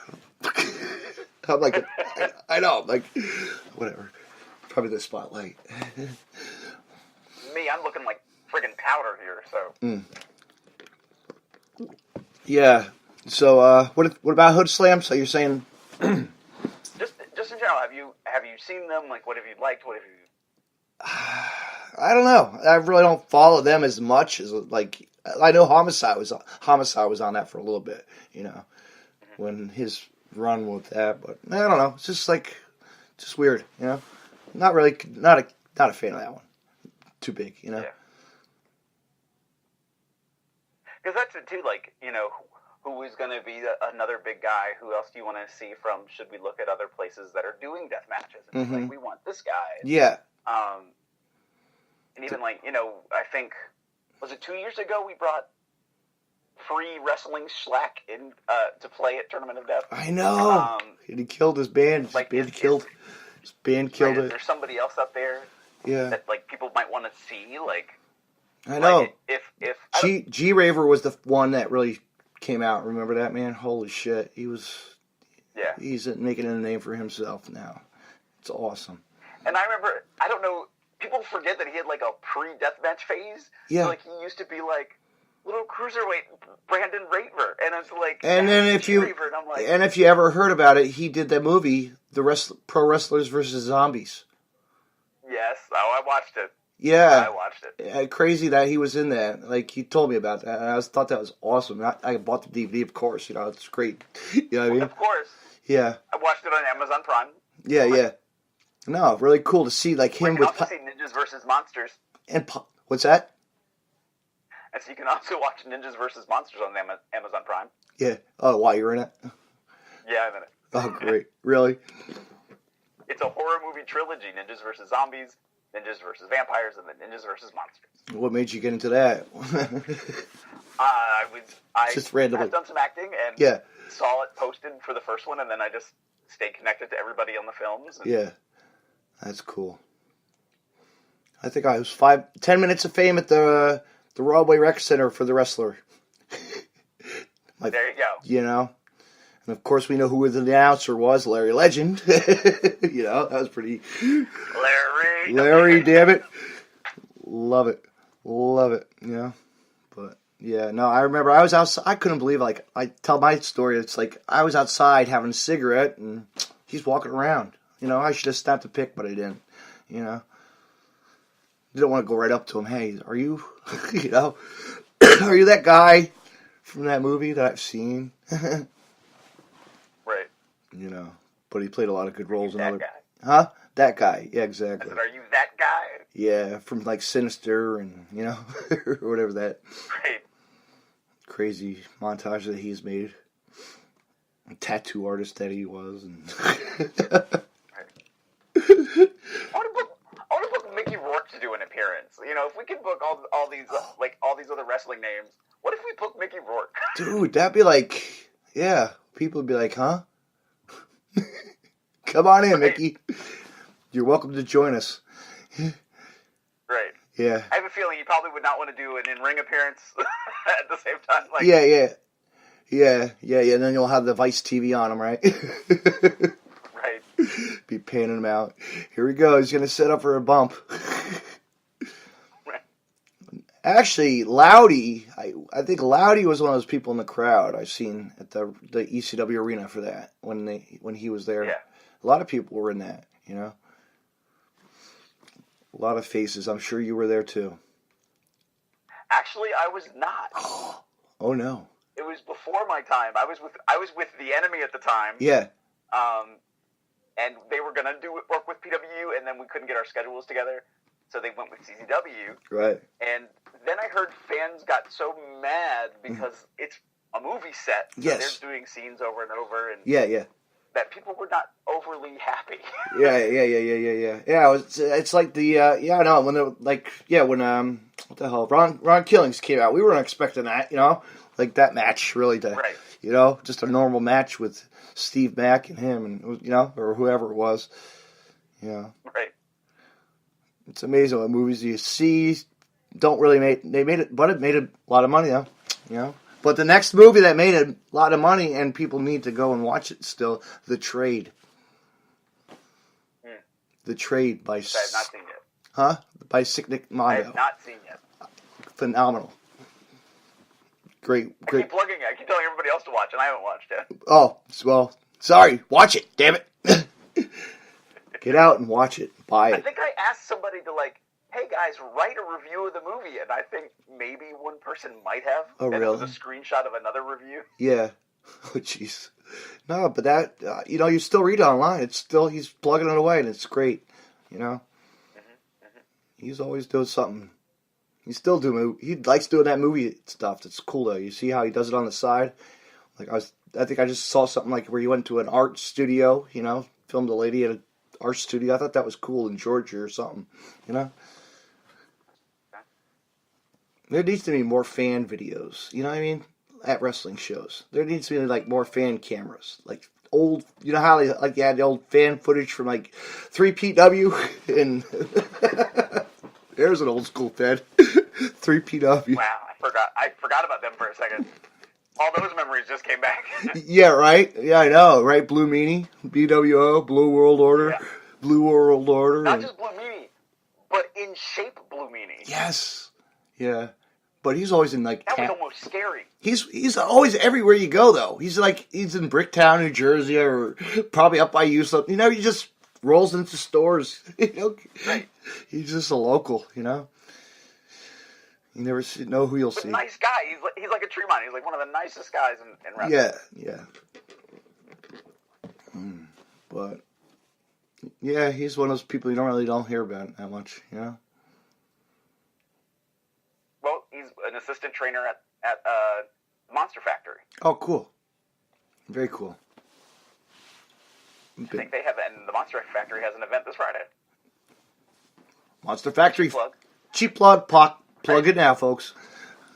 I'm like, I know, like, whatever. Probably the spotlight. Me, I'm looking like friggin' powder here. So. Yeah. So, what about Hood Slam? So you're saying? just in general, have you seen them? Like, what have you liked? What have you? I don't know. I really don't follow them as much as like I know Homicide was on that for a little bit, you know, when his run with that. But I don't know. It's just weird, you know. Not a fan of that one. Too big, you know. Yeah. Because that's it too. Like, you know, who is going to be another big guy? Who else do you want to see from? Should we look at other places that are doing death matches? And like, we want this guy. Yeah. And even like, you know, I think, was it 2 years ago we brought free wrestling Schlack in to play at Tournament of Death? I know. And he killed his band. His band killed it. Is there somebody else up there? Yeah. That like people might want to see? Like, I know. Like, if G Raver was the one that really came out. Remember that, man? Holy shit. He's making a name for himself now. It's awesome. And I remember, I don't know, people forget that he had like a pre-deathmatch phase. Yeah. So, like, he used to be like little cruiserweight Brandon Raver, and it's like, and then if you ever heard about it, he did that movie, Pro Wrestlers versus Zombies. Yes, I watched it. Yeah, I watched it. Crazy that he was in that. Like, he told me about that, and I thought that was awesome. I bought the DVD, of course. You know, it's great. You know what I mean? Of course. Yeah. I watched it on Amazon Prime. Yeah. No, really cool to see like him with. You can also see Ninjas versus Monsters. And what's that? And so you can also watch Ninjas versus Monsters on Amazon Prime. Yeah. Oh, wow, you're in it? Yeah, I'm in it. Oh, great. Really? It's a horror movie trilogy: Ninjas versus Zombies, Ninjas versus Vampires, and then Ninjas versus Monsters. What made you get into that? I just randomly. I've done some acting and Yeah. saw it posted for the first one, and then I just stayed connected to everybody on the films. Yeah. That's cool. I think I was 10 minutes of fame at the Broadway Rec Center for the wrestler. There you go. You know? And of course we know who the announcer was, Larry Legend. You know, that was pretty... Larry, damn it. Love it. You know? But, yeah, no, I remember I was outside. I couldn't believe, like, I tell my story. It's like I was outside having a cigarette and he's walking around. You know, I should have snapped a pic, but I didn't. You know? Didn't want to go right up to him. Hey, are you, you know, are you that guy from that movie that I've seen? Right. You know, but he played a lot of good roles in other. Guy? Huh? That guy. Yeah, exactly. I said, are you that guy? Yeah, from like Sinister and, you know, or whatever that Right. crazy montage that he's made. Tattoo artist that he was. And I want to book Mickey Rourke to do an appearance. You know, if we can book all these all these other wrestling names, what if we book Mickey Rourke? Dude, that'd be like, yeah, people would be like, huh? Come on in, Mickey. You're welcome to join us. Right. Yeah. I have a feeling you probably would not want to do an in-ring appearance at the same time. Like, Yeah. And then you'll have the Vice TV on him, right? Right. Be panning him out. Here we go. He's going to set up for a bump. Right. Actually, Loudy, I think Loudy was one of those people in the crowd I've seen at the ECW arena for that when he was there. Yeah. A lot of people were in that, you know. A lot of faces. I'm sure you were there too. Actually, I was not. Oh no. It was before my time. I was with the Enemy at the time. Yeah. And they were gonna work with PW, and then we couldn't get our schedules together, so they went with CZW. Right. And then I heard fans got so mad because it's a movie set. So yes. They're doing scenes over and over, and yeah. that people were not overly happy. Yeah. It's like the I know when they're like when what the hell Ron Killings came out, we weren't expecting that, like that match really to Right. just a normal match with Steve Mack and him and or whoever it was, Right. It's amazing what movies you see don't really they made it, but it made a lot of money though, But the next movie that made a lot of money and people need to go and watch it still, The Trade. The Trade by... Which I have not seen yet. Huh? By Sicknick Mondo. I have not seen yet. Phenomenal. Great. I keep plugging it. I keep telling everybody else to watch, and I haven't watched it. Oh, well, sorry. Watch it, damn it. Get out and watch it. Buy it. I think I asked somebody to, hey guys, write a review of the movie, and I think maybe one person might have. Oh, and really? It was a screenshot of another review. Yeah. Oh, jeez. No, but that, you still read it online. It's still, he's plugging it away, and it's great, He's always doing something. He's still doing, he likes doing that movie stuff. That's cool, though. You see how he does it on the side? I think I just saw something like where he went to an art studio, filmed a lady at an art studio. I thought that was cool in Georgia or something, There needs to be more fan videos, you know what I mean? At wrestling shows. There needs to be, more fan cameras. Like, old, how they, you had the old fan footage from, 3PW? And there's an old school fan. 3PW. Wow, I forgot about them for a second. All those memories just came back. Yeah, right? Yeah, I know, right? Blue Meanie, BWO, Blue World Order, Yeah. Blue World Order. Not just Blue Meanie, but in shape Blue Meanie. Yes. Yeah. But he's always in, That was almost scary. He's always everywhere you go, though. He's in Bricktown, New Jersey, or probably up by you. So, he just rolls into stores. Right. He's just a local, You never know who you'll But see. nice guy. He's like a Tremont. He's like one of the nicest guys in wrestling. Yeah. But, yeah, he's one of those people you don't hear about that much, Well, he's an assistant trainer at Monster Factory. Oh, cool. Very cool. I think they have, and the Monster Factory has an event this Friday. Monster Factory. Cheap plug. Plug it now, folks.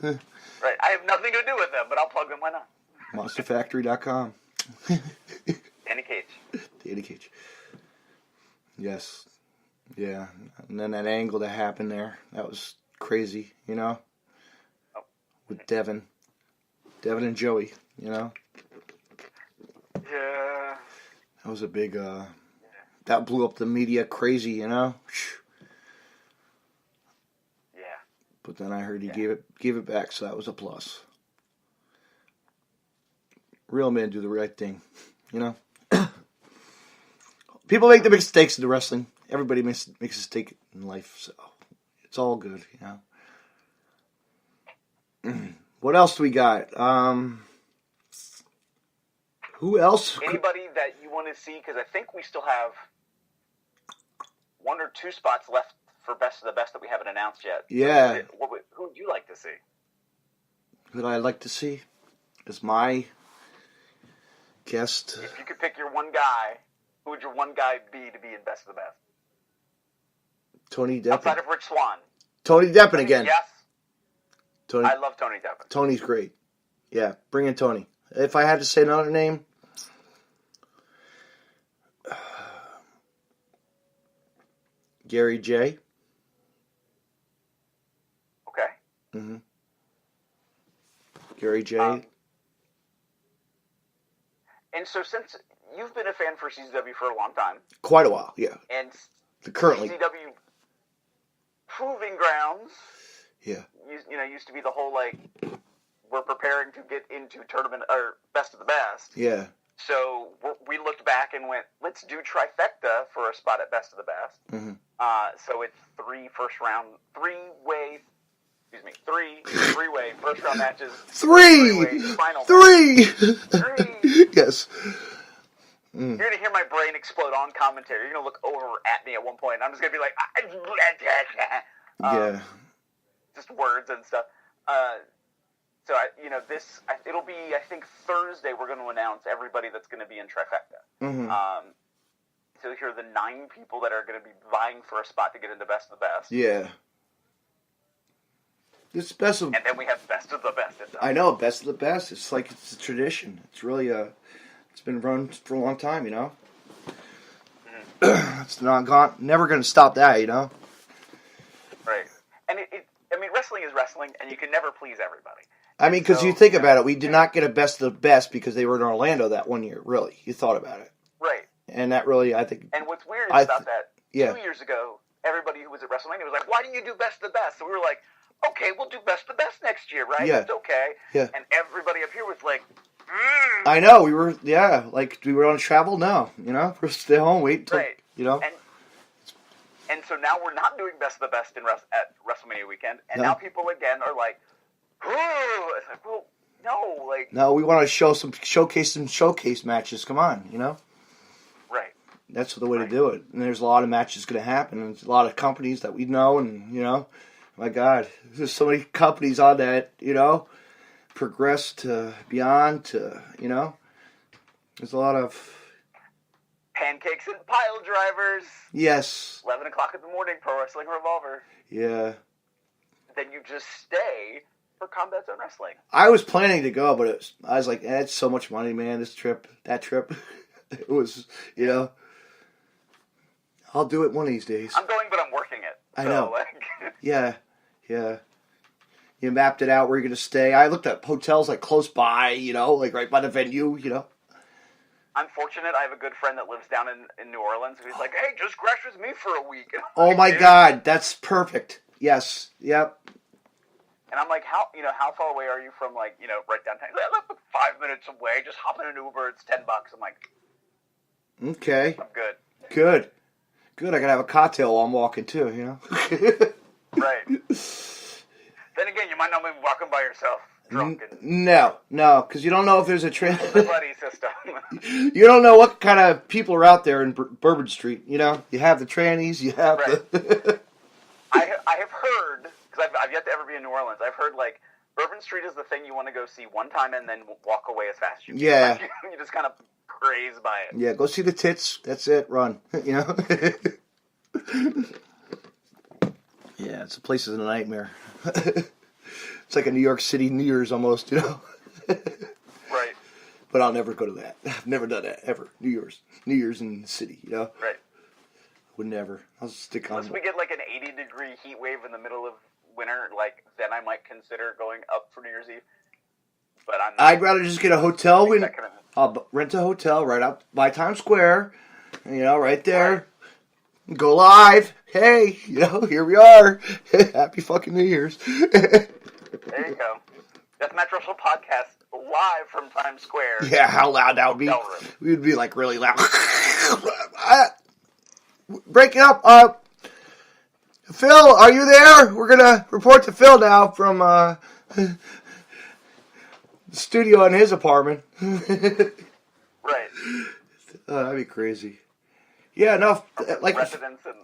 Right. I have nothing to do with them, but I'll plug them. Why not? MonsterFactory.com. Danny Cage. Danny Cage. Yes. Yeah. And then that angle that happened there, that was crazy, Oh. With Devin and Joey, Yeah. That was a big, that blew up the media crazy, Yeah. But then I heard he gave it back, so that was a plus. Real men do the right thing, People make the mistakes in the wrestling. Everybody makes a mistake in life, so it's all good, What else do we got? Who else? Anybody that you want to see? Because I think we still have 1 or 2 spots left for Best of the Best that we haven't announced yet. Yeah. Who would you like to see? Who I'd like to see is my guest. If you could pick your one guy, who would your one guy be to be in Best of the Best? Tony Deppen. Outside of Rich Swann. Tony Deppen again. Yes. Tony. I love Tony Deppen. Tony's great. Yeah, bring in Tony. If I had to say another name, Gary J. Okay. Mm-hmm. Gary J. And so since you've been a fan for CZW for a long time. Quite a while, yeah. And Currently. CZW Proving Grounds. Yeah. Used to be the whole, we're preparing to get into tournament, or Best of the Best. Yeah. So we looked back and went, let's do trifecta for a spot at Best of the Best. Mm-hmm. So it's three three-way first round matches. Three-way final matches. Yes. You're going to hear my brain explode on commentary. You're going to look over at me at one point, and I'm just going to be like, yeah. just words and stuff. So, it'll be, I think, Thursday we're going to announce everybody that's going to be in Trifecta. Mm-hmm. So here are the 9 people that are going to be vying for a spot to get into Best of the Best. Yeah. It's best of... And then we have Best of the Best. I know, Best of the Best. It's like it's a tradition. It's really it's been run for a long time, you know? Mm-hmm. It's never going to stop that, you know? Right. And wrestling is wrestling, and you can never please everybody. I mean, because you think about it, we did not get a Best of the Best because they were in Orlando that one year, really. You thought about it. Right. And that really, I think... And what's weird about that, 2 years ago, everybody who was at WrestleMania was like, why do you do Best of the Best? So we were like, okay, we'll do Best of the Best next year, right? Yeah. It's okay. Yeah. And everybody up here was like, I know, we were on travel? No, you know? We're stay home, wait until, right. You know? And so now we're not doing Best of the Best at WrestleMania weekend, and now people again are like, ooh, it's like, well, no, like... No, we want to showcase some showcase matches, come on, you know? Right. That's the way to do it. And there's a lot of matches going to happen, and there's a lot of companies that we know, and, you know, my God, there's so many companies on that, you know, Progress to Beyond to, you know, there's a lot of... Pancakes and Pile Drivers. Yes. 11 o'clock in the morning, Pro Wrestling Revolver. Yeah. Then you just stay for Combat Zone Wrestling. I was planning to go, but I was like, it's so much money, man, this trip, that trip. It was, you know, I'll do it one of these days. I'm going, but I'm working it. I know. Yeah. You mapped it out where you're going to stay. I looked at hotels like close by, you know, like right by the venue, you know. I'm fortunate. I have a good friend that lives down in New Orleans. He's like, hey, just crash with me for a week. Oh, my God. That's perfect. Yes. Yep. And I'm like, how far away are you from, like, you know, right downtown? He's like, 5 minutes away. Just hop in an Uber. It's $10. I'm like, okay. I'm good. Good. I gotta have a cocktail while I'm walking, too, you know? Right. Then again, you might not be walking by yourself, drunk. No, because you don't know if there's a the buddy system. You don't know what kind of people are out there in Bourbon Street, you know? You have the trannies, you have the... I have heard, because I've yet to ever be in New Orleans, I've heard, like, Bourbon Street is the thing you want to go see one time and then walk away as fast as you can. Yeah. Like, you just kind of craze by it. Yeah, go see the tits. That's it. Run. You know? Yeah, it's a place is a nightmare. It's like a New York City New Year's almost, you know? Right. But I'll never go to that. I've never done that, ever. New Year's in the city, you know? Right. Would never. I'll stick on... Unless we get like an 80-degree heat wave in the middle of winter, like, then I might consider going up for New Year's Eve. But I'm not... I'd rather just get a hotel. I'll rent a hotel right out by Times Square. You know, right there. Right. Go live. Hey, you know, here we are. Happy fucking New Year's. There you go. Deathmatch Wrestle Podcast live from Times Square. Yeah, how loud that would be. We would be like really loud. Break it up. Phil, are you there? We're going to report to Phil now from the studio in his apartment. Right. That'd be crazy. Yeah, no, like... Residents and...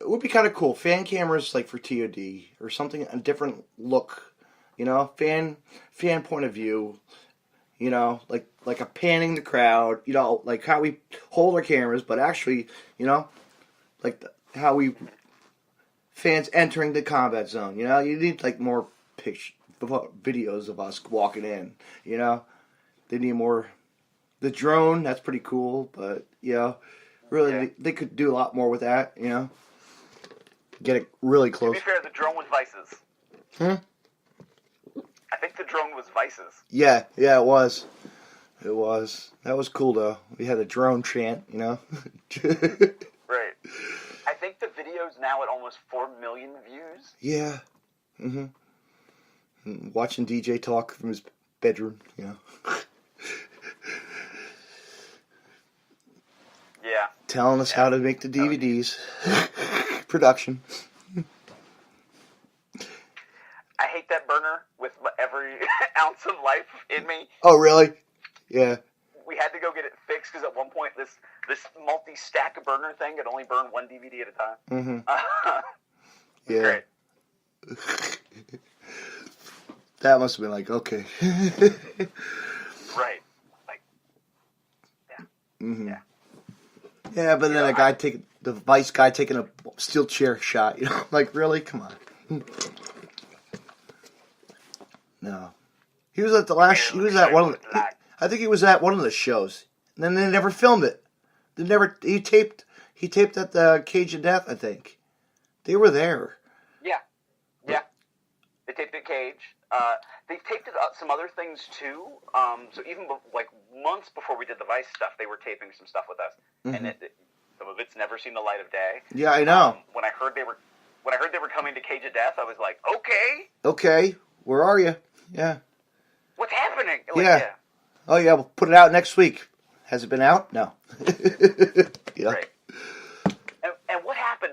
It would be kind of cool. Fan cameras, like, for TOD, or something, a different look, you know? Fan point of view, you know? Like a panning the crowd, you know? Like how we hold our cameras, but actually, you know? Like how we... Fans entering the combat zone, you know? You need, like, more videos of us walking in, you know? They need more... The drone, that's pretty cool, but, you know, really, they could do a lot more with that, you know? Get it really close. To be fair, the drone was Vice's. I think the drone was Vice's. Yeah, it was. It was. That was cool, though. We had a drone chant, you know? Right. I think the video's now at almost 4 million views. Yeah. Mm-hmm. Watching DJ talk from his bedroom, you know? Yeah. Telling us how to make the DVDs. Production. I hate that burner with every ounce of life in me. Oh, really? Yeah. We had to go get it fixed because at one point this multi-stack burner thing could only burn one DVD at a time. Mm-hmm. Yeah. Great. That must have been like, okay. Right. Like, yeah. Mm-hmm. Yeah. Yeah, but then the vice guy taking a steel chair shot. You know, like really, come on. No, he was at the last. He was at one of the. I think he was at one of the shows, and then they never filmed it. They never. He taped. He taped at the Cage of Death. I think they were there. Yeah. Yeah. They taped it Cage. They taped it some other things too. So even like months before we did the Vice stuff, they were taping some stuff with us, and some of it's never seen the light of day. Yeah, I know. When I heard they were coming to Cage of Death, I was like, okay, where are you? Yeah. What's happening? Like, yeah. Oh yeah, we'll put it out next week. Has it been out? No. Yeah. Right. And what happened?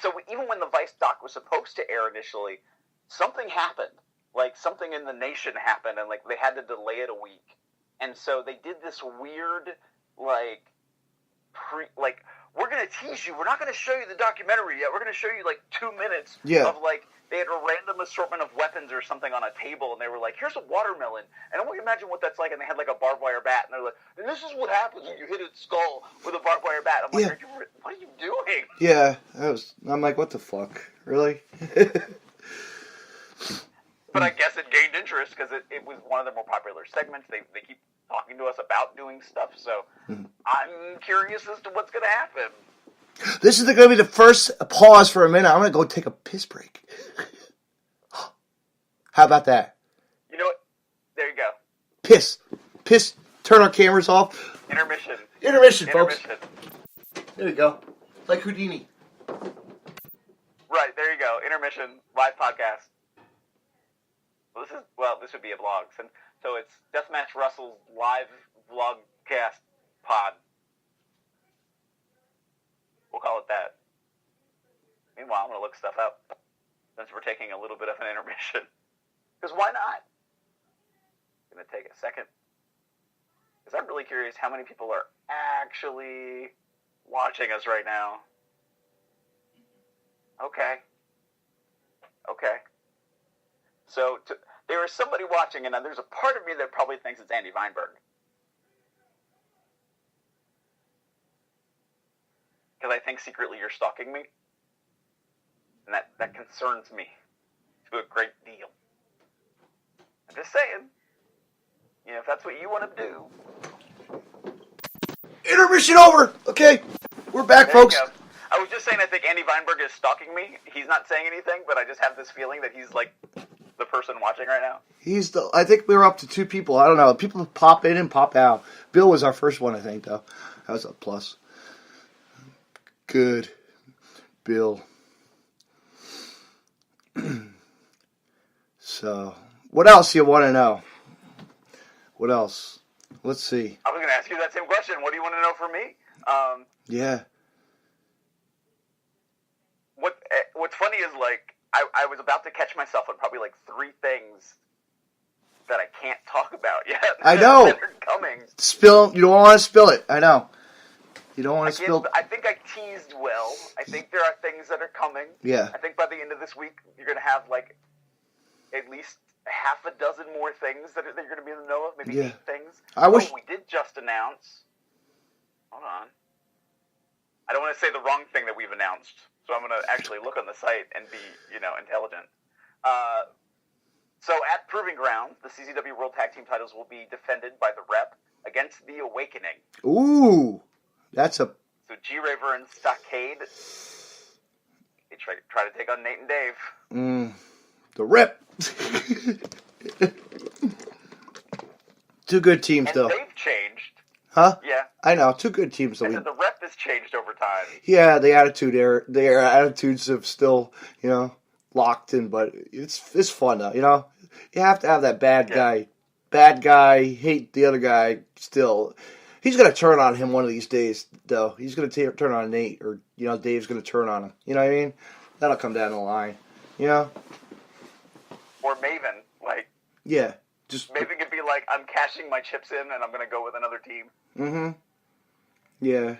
So even when the Vice doc was supposed to air initially, something happened. Like something in the nation happened, and like they had to delay it a week. And so they did this weird, like, we're gonna tease you. We're not gonna show you the documentary yet. We're gonna show you like 2 minutes of like they had a random assortment of weapons or something on a table, and they were like, "Here's a watermelon." And I want you to imagine what that's like. And they had like a barbed wire bat, and they're like, "And this is what happens when you hit its skull with a barbed wire bat." I'm like, "What are you doing?" Yeah, I'm like, what the fuck, really? But I guess it gained interest because it was one of their more popular segments. They keep talking to us about doing stuff, so I'm curious as to what's going to happen. This is going to be the first pause for a minute. I'm going to go take a piss break. How about that? You know what? There you go. Piss. Turn our cameras off. Intermission, folks. There you go. Like Houdini. Right, there you go. Intermission, live podcast. This would be a vlog. So it's Deathmatch Russell's live vlogcast pod. We'll call it that. Meanwhile, I'm going to look stuff up since we're taking a little bit of an intermission. Because why not? I'm going to take a second. Because I'm really curious how many people are actually watching us right now. Okay. So there is somebody watching, and there's a part of me that probably thinks it's Andy Weinberg. Because I think secretly you're stalking me. And that concerns me to a great deal. I'm just saying, if that's what you want to do. Intermission over! Okay, we're back, There folks. You go. I was just saying I think Andy Weinberg is stalking me. He's not saying anything, but I just have this feeling that he's like the person watching right now. I think we were up to 2 people. I don't know. People pop in and pop out. Bill was our first one, I think, though. That was a plus. Good. Bill. So, what else you want to know? What else? Let's see. I was going to ask you that same question. What do you want to know from me? Yeah. What's funny is, like, I was about to catch myself on probably, like, 3 things that I can't talk about yet. I know. That are coming. You don't want to spill it. I know. You don't want to spill. I think I teased well. I think there are things that are coming. Yeah. I think by the end of this week, you're going to have, like, at least half a dozen more things that you're going to be in the know of. Maybe 8 things. I wish we did just announce. Hold on. I don't want to say the wrong thing that we've announced, so I'm going to actually look on the site and be, intelligent. So at Proving Grounds, the CZW World Tag Team titles will be defended by the Rep against The Awakening. Ooh, that's a... So G-Raver and Stockade, they try to take on Nate and Dave. The Rep. 2 good teams, and though. They've changed. Huh? Yeah. I know, 2 good teams. I said the Rep has changed over time. Yeah, the attitude there. Their attitudes have still, locked in, but it's fun, though, You have to have that bad guy. Bad guy, hate the other guy still. He's going to turn on him one of these days, though. He's going to turn on Nate, or, Dave's going to turn on him. You know what I mean? That'll come down the line, Or Maven, like... Yeah. Maven could be like, I'm cashing my chips in, and I'm going to go with another team. Mm-hmm. Yeah.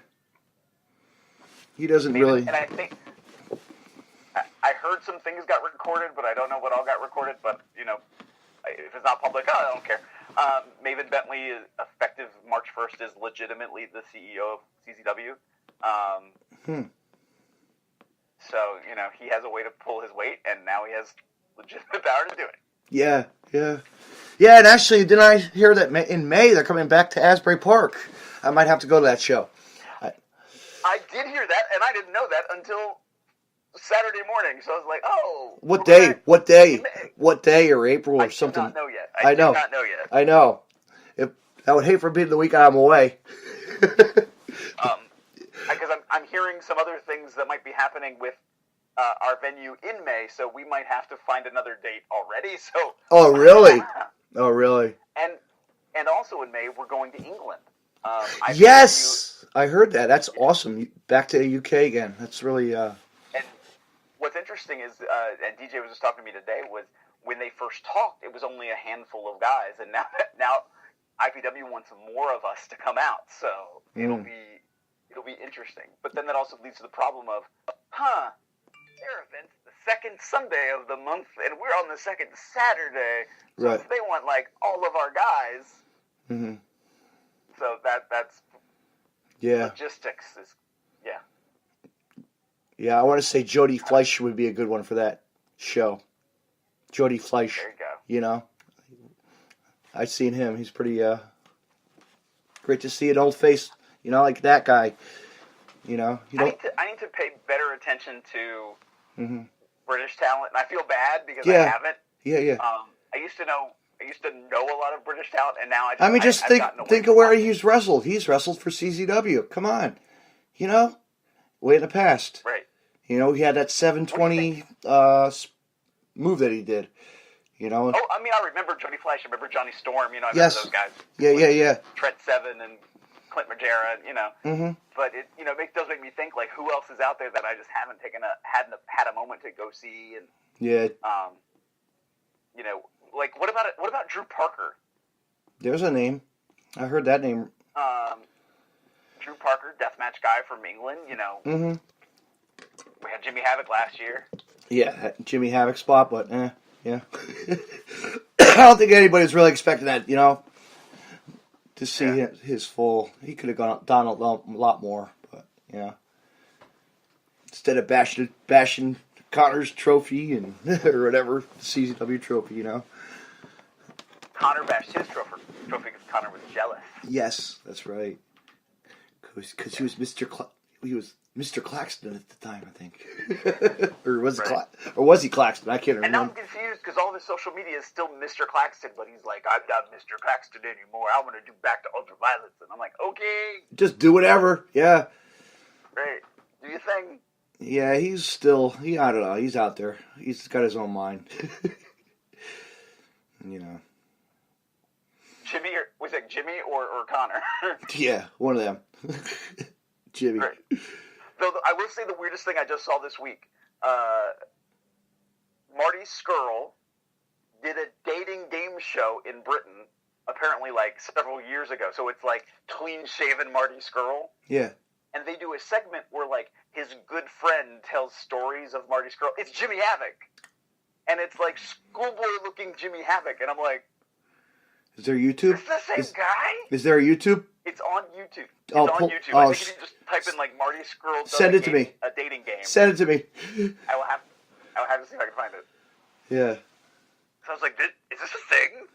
He doesn't Maven, really... And I think... I heard some things got recorded, but I don't know what all got recorded, but, If it's not public, I don't care. Maven Bentley, effective March 1st, is legitimately the CEO of CZW. So, he has a way to pull his weight, and now he has legitimate power to do it. Yeah, yeah. Yeah, and actually, didn't I hear that in May they're coming back to Asbury Park? I might have to go to that show. I did hear that, and I didn't know that until Saturday morning. So I was like, oh. What day? What day? What day or April or something? I do not know yet. I know. Do not know yet. I know. I would hate for it to be the week I'm away. Because I'm hearing some other things that might be happening with our venue in May, so we might have to find another date already. So. Oh, really? Oh, really? And also in May, we're going to England. Yes! I heard that. That's awesome. Back to the UK again. That's really... And what's interesting is, and DJ was just talking to me today, was when they first talked, it was only a handful of guys, and now IPW wants more of us to come out, so it'll be interesting. But then that also leads to the problem of, their event's the second Sunday of the month, and we're on the second Saturday, so right. if they want all of our guys, so that's logistics is Yeah, I want to say Jody Fleischer would be a good one for that show. Jody Fleischer. There you go. I've seen him. He's pretty great to see an old face, like that guy. I need to pay better attention to British talent, and I feel bad because I haven't. Yeah. I used to know a lot of British talent, and now just think of where he's wrestled. He's wrestled for CZW. Come on, way in the past. Right. He had that 720 move that he did. Oh, I remember Jody Flash. I remember Johnny Storm. I remember those guys. Yeah. Trent Seven and Clint Majera. But it does make me think who else is out there that I just haven't had a moment to go see and what about Drew Parker? There's a name. I heard that name. Drew Parker, deathmatch guy from England. We had Jimmy Havoc last year. Yeah, Jimmy Havoc spot, but yeah. I don't think anybody's really expecting that, to see his full. He could have done a lot more, but instead of bashing Connor's trophy and or whatever CZW trophy, Connor bashed his trophy because Connor was jealous. Yes, that's right. Because he was Mr. Claxton at the time, I think. Or was he Claxton? I can't remember. And now I'm confused because all of his social media is still Mr. Claxton, but he's like, I'm not Mr. Claxton anymore. I want to do back to Ultraviolence. And I'm like, okay. Just do whatever. Yeah. Right. Do your thing. Yeah, he's still, I don't know. He's out there. He's got his own mind. Jimmy or Connor? Yeah, one of them. Jimmy. Right. Though I will say the weirdest thing I just saw this week. Marty Scurll did a dating game show in Britain, apparently several years ago. So it's clean-shaven Marty Scurll. Yeah. And they do a segment where his good friend tells stories of Marty Scurll. It's Jimmy Havoc. And it's schoolboy-looking Jimmy Havoc. And I'm like, is there YouTube? Is this the same guy? Is there a YouTube? It's on YouTube. YouTube. I think you can just type in Marty Scurll. Send it to me. A dating game. Send it to me. I will have to see if I can find it. Yeah. So I was like, is this a thing?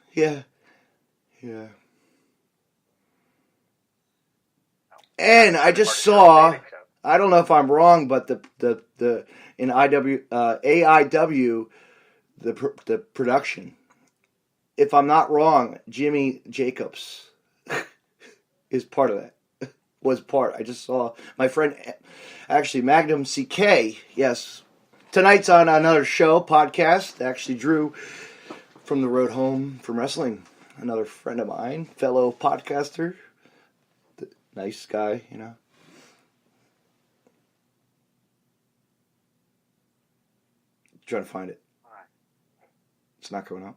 Yeah. And I just saw. I don't know if I'm wrong, but the in AIW the production. If I'm not wrong, Jimmy Jacobs is part of that. Was part. I just saw my friend, actually Magnum CK. Yes, tonight's on another show podcast. Actually, Drew from the road home from wrestling. Another friend of mine, fellow podcaster, nice guy, Trying to find it. All right. It's not going up.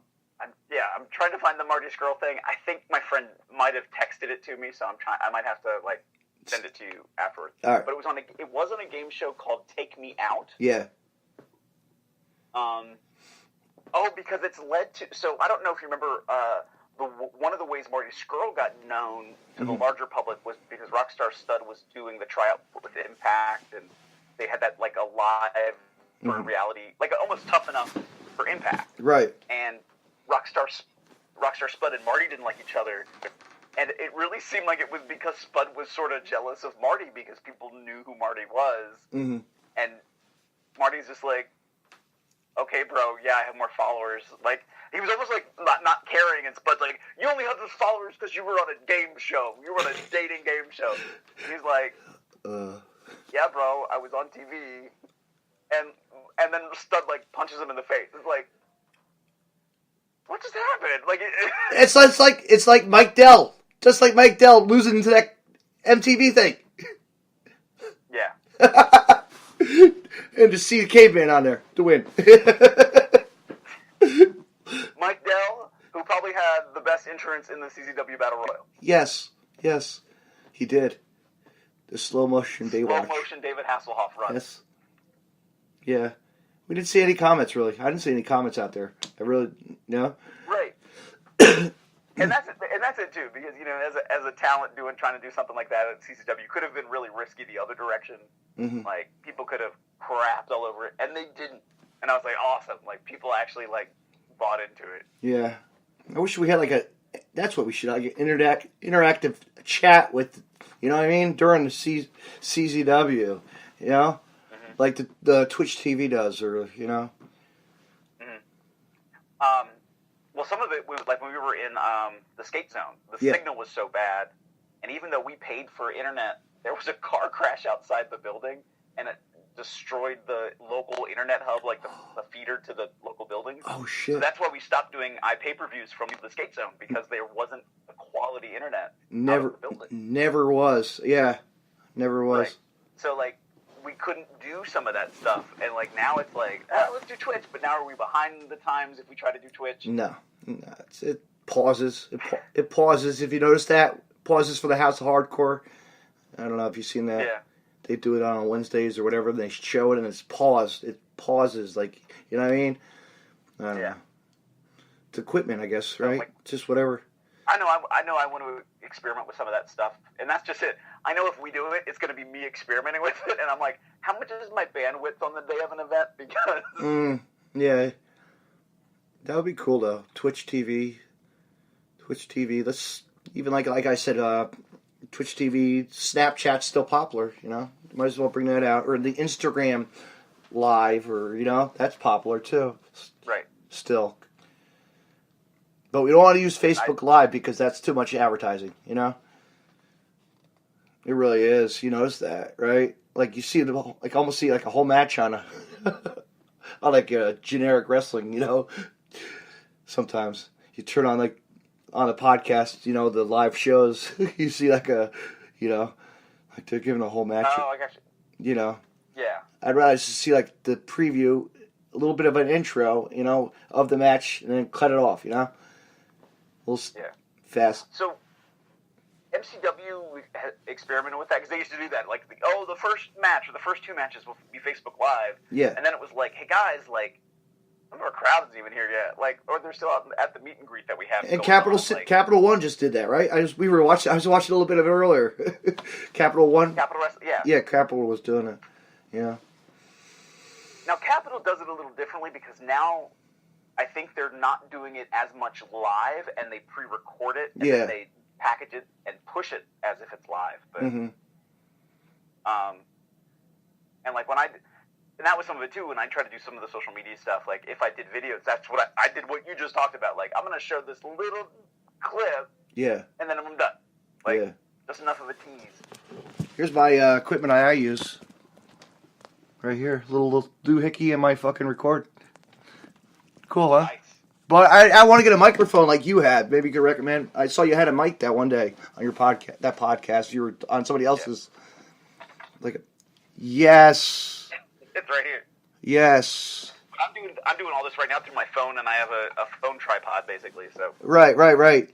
I'm trying to find the Marty Scurll thing. I think my friend might have texted it to me, so I might have to send it to you afterwards. All right. But it was on a game show called Take Me Out. Yeah. Oh, because it's led to. So I don't know if you remember. One of the ways Marty Scurll got known to the larger public was because Rockstar Stud was doing the tryout with Impact, and they had that like a live for reality, like almost Tough Enough for Impact. Right. And Rockstar Spud and Marty didn't like each other, and it really seemed like it was because Spud was sort of jealous of Marty because people knew who Marty was, and Marty's just like, okay, bro, yeah, I have more followers. Like, he was almost like not caring, and Spud's like, you only have those followers because you were on a game show. You were on a dating game show. And he's like, yeah, bro, I was on TV. And then Stud, like, punches him in the face. It's like, what just happened? Like, it's like Mike Dell. Just like Mike Dell losing to that MTV thing. Yeah. And to see the caveman on there to win. Mike Dell, who probably had the best entrance in the CZW Battle Royal. Yes, he did. The slow motion David Hasselhoff run. Yes. Yeah. We didn't see any comments, really. I didn't see any comments out there. I really, no. Right. And that's it too, because as a talent trying to do something like that at CCW could have been really risky the other direction. Like people could have crapped all over it, and they didn't. And I was like, awesome! Like people actually like bought into it. Yeah, I wish we had like that's what we should like an interactive chat with, you know what I mean, during the CZW, you know, like the Twitch TV does, or you know. Well, some of it was like when we were in the skate zone. The signal was so bad, and even though we paid for internet, there was a car crash outside the building, and it destroyed the local internet hub, like the feeder to the local buildings. Oh shit! So that's why we stopped doing pay-per-views from the skate zone, because there wasn't a quality internet. Out of the building. Never was. Yeah, never was. Right. So like, we couldn't do some of that stuff, and like now it's like, let's do Twitch, but now are we behind the times if we try to do Twitch? No, it pauses. It pauses. If you notice that, pauses for the House of Hardcore. I don't know if you've seen that. Yeah. They do it on Wednesdays or whatever. And they show it and it's paused. It pauses, like, you know what I mean? I don't know. It's equipment, I guess, right? Just whatever. I know I want to experiment with some of that stuff, and that's just it. I know if we do it, it's going to be me experimenting with it, and I'm like, how much is my bandwidth on the day of an event? Because yeah, that would be cool though. Twitch TV. Let's even like I said, Twitch TV, Snapchat's still popular. You know, might as well bring that out, or the Instagram Live, or you know, that's popular too. Right. Still. But we don't want to use Facebook Live because that's too much advertising, you know? It really is. You notice that, right? Like you see almost see like a whole match on on like a generic wrestling, you know? Sometimes you turn on like on a podcast, you know, the live shows, you see like a, you know, like they're giving a whole match. Oh, I got you. You know? Yeah. I'd rather just see like the preview, a little bit of an intro, you know, of the match and then cut it off, you know? Fast. So, MCW experimented with that because they used to do that. Like, the first match or the first two matches will be Facebook Live. Yeah. And then it was like, hey guys, like, some of our crowd isn't even here yet. Like, or they're still out at the meet and greet that we have. And Capital One just did that, right? I was watching a little bit of it earlier. Capital One. Capital Wrestling, yeah. Yeah, Capital was doing it. Yeah. Now Capital does it a little differently because now I think they're not doing it as much live, and they pre-record it, and then they package it and push it as if it's live. But, and like and that was some of it too, when I tried to do some of the social media stuff, like if I did videos, that's what I did what you just talked about. Like, I'm going to show this little clip, and then I'm done. Like, just enough of a tease. Here's my equipment I use. Right here. Little doohickey in my fucking record. Cool, huh? Nice. But I want to get a microphone like you had. Maybe you could recommend. I saw you had a mic that one day on your podcast. That podcast, you were on somebody else's. Yes. It's right here. Yes. I'm doing all this right now through my phone, and I have a phone tripod basically. So. Right.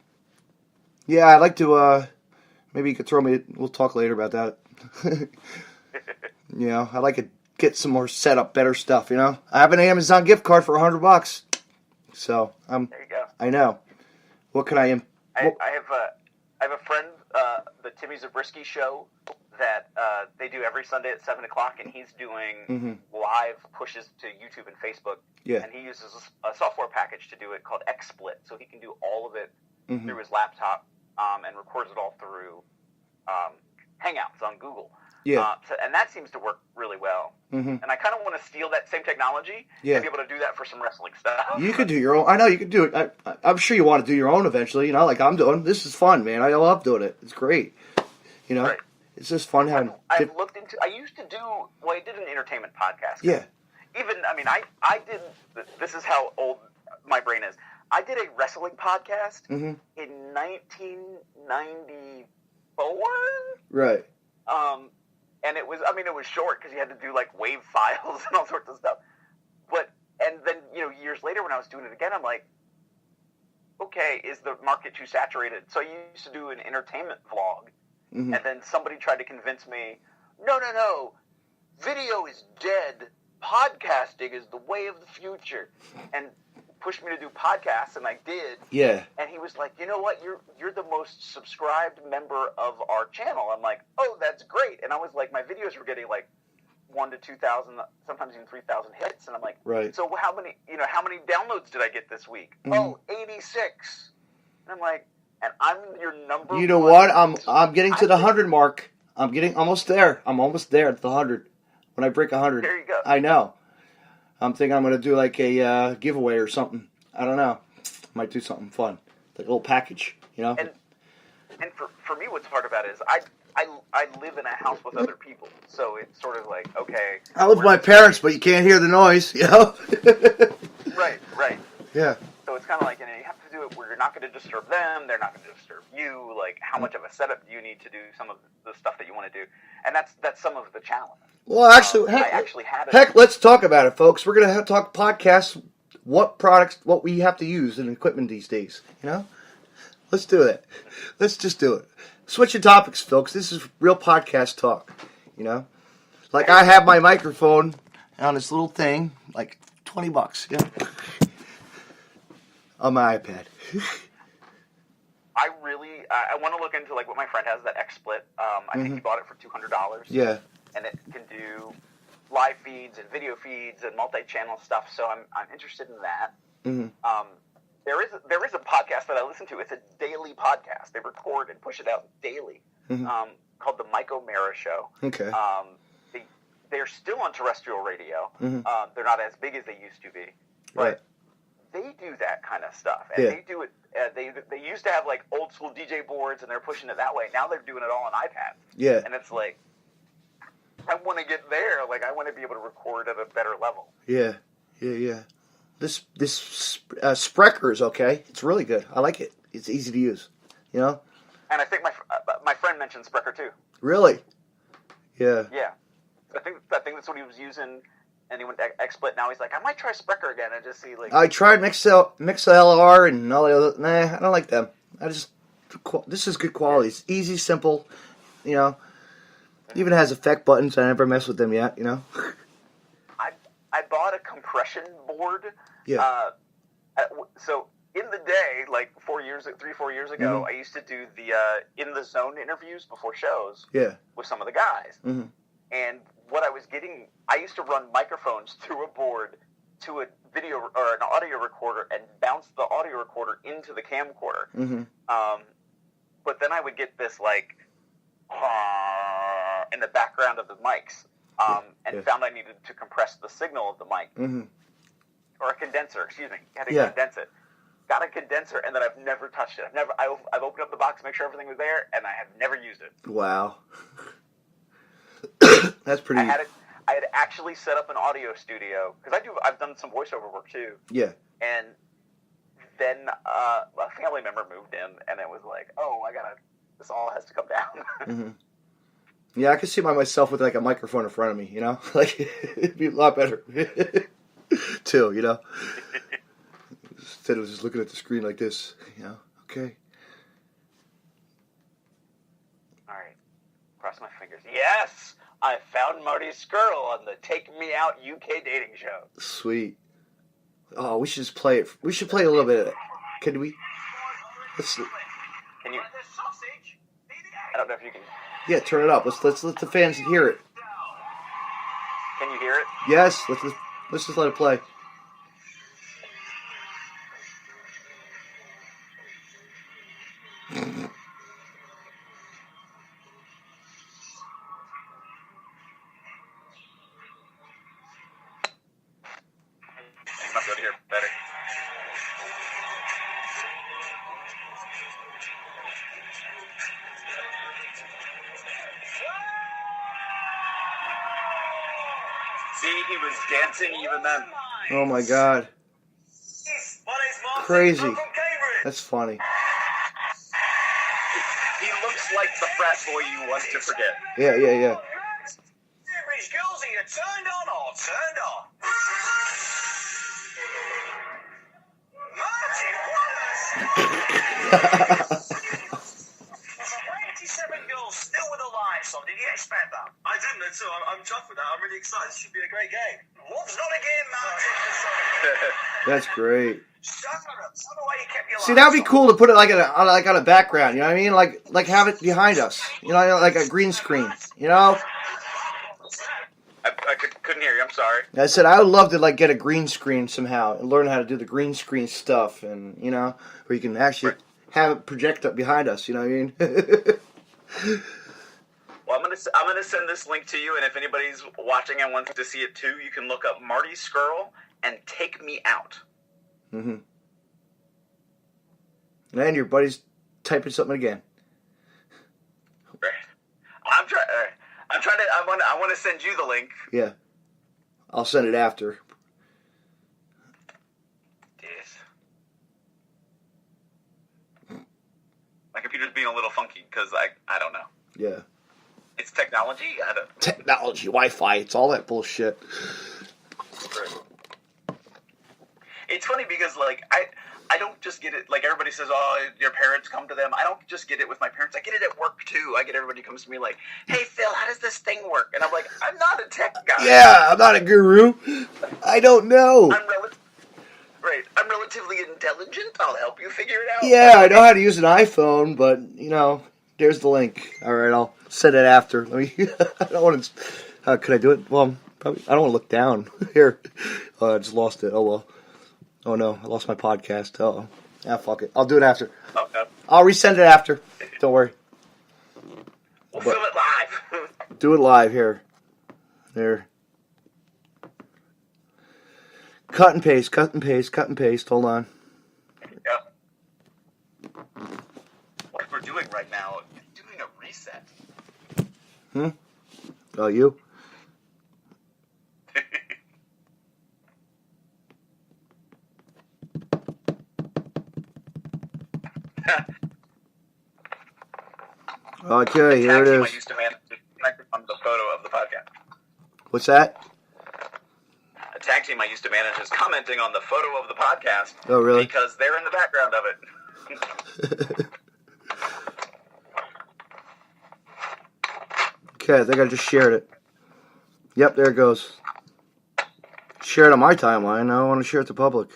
Yeah, I'd like to. Maybe you could throw me. We'll talk later about that. You know, I'd like to get some more setup, better stuff. You know, I have an Amazon gift card for $100. So there you go. I know. What can I? I have a friend, the Timmy Zabriskie show, that they do every Sunday at 7 o'clock, and he's doing live pushes to YouTube and Facebook. Yeah. And he uses a software package to do it called XSplit, so he can do all of it Mm-hmm. through his laptop and records it all through Hangouts on Google. Yeah. And that seems to work really well. Mm-hmm. And I kind of want to steal that same technology and be able to do that for some wrestling stuff. You could do your own. I know you could do it. I'm sure you want to do your own eventually. You know, like I'm doing. This is fun, man. I love doing it. It's great. You know, Right. It's just fun having. I've looked into. I used to do. Well, I did an entertainment podcast. Yeah. Even I did. This is how old my brain is. I did a wrestling podcast in 1994. Right. And it was short because you had to do like wave files and all sorts of stuff. And then years later when I was doing it again, I'm like, okay, is the market too saturated? So I used to do an entertainment vlog, and then somebody tried to convince me, no, video is dead. Podcasting is the way of the future, and pushed me to do podcasts, and I did. Yeah. And he was like, you know what? You're the most subscribed member of our channel. I'm like, oh, that's great. And I was like, my videos were getting like 1,000 to 2,000, sometimes even 3,000 hits. And I'm like, right. So how many downloads did I get this week? Oh, 86. And I'm like, and I'm your number. You know one. what? I'm getting to the 100 mark. I'm getting almost there. I'm almost there at the 100. When I break 100. There you go. I know. I'm thinking I'm going to do like a giveaway or something. I don't know. Might do something fun. Like a little package, you know? And for me, what's hard about it is I live in a house with other people. So it's sort of like, okay. I live with my parents, but you can't hear the noise, you know? Right. Yeah. So it's kind of like, you have to do it where you're not going to disturb them, they're not going to disturb you. Like, how much of a setup do you need to do some of the stuff that you want to do? And that's some of the challenge. Well, actually, heck, let's talk about it, folks. We're going to talk podcasts, what products, what we have to use in equipment these days, you know? Let's do it. Let's just do it. Switching topics, folks. This is real podcast talk, you know? Like, I have my microphone on this little thing, like $20, you know? On my iPad. I want to look into like what my friend has, that XSplit. I think he bought it for $200. Yeah. And it can do live feeds and video feeds and multi-channel stuff. So I'm interested in that. Mm-hmm. There is a podcast that I listen to. It's a daily podcast. They record and push it out daily. Mm-hmm. Called the Mike O'Mara Show. Okay. They're still on terrestrial radio. Mm-hmm. They're not as big as they used to be, but. Right. They do that kind of stuff, and they do it. They used to have like old school DJ boards, and they're pushing it that way. Now they're doing it all on iPads. Yeah, and it's like I want to get there. Like I want to be able to record at a better level. Yeah. This Sprecher is okay. It's really good. I like it. It's easy to use. You know. And I think my friend mentioned Sprecher too. Really? Yeah. Yeah. I think that's what he was using. And he went to XSplit. Now he's like, I might try Sprecher again and just see like. I tried MixLR and all the other. Nah, I don't like them. This is good quality. It's easy, simple. You know, even has effect buttons. I never messed with them yet. You know. I bought a compression board. Yeah. So in the day, like 4 years ago, I used to do the in the zone interviews before shows. Yeah. With some of the guys. Mm-hmm. And what I was getting, I used to run microphones through a board to a video or an audio recorder and bounce the audio recorder into the camcorder. Mm-hmm. But then I would get this like in the background of the mics, and found I needed to compress the signal of the mic, or a condenser. Excuse me, had to condense it. Got a condenser, and then I've never touched it. I've opened up the box to make sure everything was there, and I have never used it. Wow. That's pretty. I had actually set up an audio studio because I've done some voiceover work too. Yeah. And then a family member moved in, and it was like, oh, this all has to come down. Mm-hmm. Yeah, I could see myself with like a microphone in front of me, you know, like it'd be a lot better too, you know. Instead of just looking at the screen like this, you know. Okay. All right. Cross my fingers. Yes! I found Marty Skrull on the Take Me Out UK dating show. Sweet. Oh, we should just play it. We should play a little bit of it. Can we? Let's. Can you? I don't know if you can. Yeah, turn it up. Let's let the fans hear it. Can you hear it? Yes. Let's just let it play. You must go to hear better. See, he was dancing even then. Oh my God. Crazy. That's funny. He looks like the frat boy you want to forget. Yeah. Average girls either turned on or turned off. Martin Wallace! 27 girls still with the lights on. Did you expect that? I didn't at all. I'm chuffed with that. I'm really excited. This should be a great game. Love's not a game, Martin. That's great. Tell the way you kept your See, that'd be cool to put it like on a background. You know what I mean? Like have it behind us. You know, like a green screen. You know. I couldn't hear you. I'm sorry. I said I would love to like get a green screen somehow and learn how to do the green screen stuff, and you know, where you can actually have it project up behind us. You know what I mean? Well, I'm gonna send this link to you, and if anybody's watching and wants to see it too, you can look up Marty Skrull and Take Me Out. Mm-hmm. And your buddy's typing something again. Right. I'm trying to. I want to send you the link. Yeah. I'll send it after. Yes. My computer's being a little funky because I don't know. Yeah. It's technology. Technology, Wi-Fi, it's all that bullshit. It's funny because like I don't just get it, like everybody says, oh, your parents come to them. I don't just get it with my parents. I get it at work too. I get everybody comes to me like, hey Phil, how does this thing work? And I'm like, I'm not a tech guy. Yeah, I'm not a guru. I don't know. I'm relatively intelligent. I'll help you figure it out. Yeah, I know how to use an iPhone, but you know, there's the link. All right, I'll send it after. Let me. I don't want to. Could I do it? Well, probably. I don't want to look down here. I just lost it. Oh well. Oh no, I lost my podcast. Oh, fuck it. I'll do it after. Okay. I'll resend it after. Don't worry. We'll film it live. Do it live here. There. Cut and paste. Hold on. Yeah. What we're doing right now is doing a reset. Oh, you? Okay, here it is. I used to manage on the photo of the podcast. What's that? A tag team I used to manage is commenting on the photo of the podcast. Oh, really? Because they're in the background of it. Okay, I think I just shared it. Yep, there it goes. Share it on my timeline. Now I want to share it to public.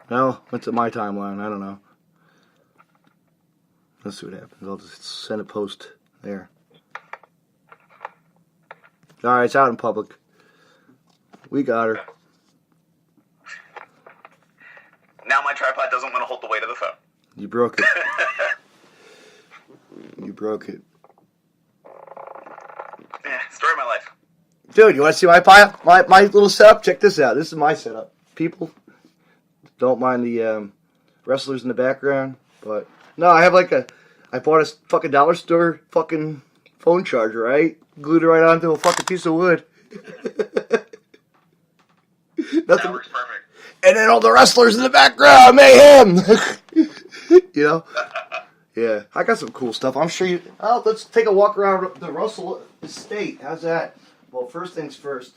Well, went to my timeline. I don't know. Let's see what happens. I'll just send a post there. Alright, it's out in public. We got her. Now my tripod doesn't want to hold the weight of the phone. You broke it. You broke it. Yeah, story of my life. Dude, you want to see my little setup? Check this out. This is my setup. People, don't mind the wrestlers in the background, but no, I have I bought a fucking dollar store fucking phone charger, right? Glued it right onto a fucking piece of wood. Nothing. That works perfect. And then all the wrestlers in the background, mayhem. You know? Yeah, I got some cool stuff. I'm sure you. Oh, let's take a walk around the Russell estate. How's that? Well, first things first.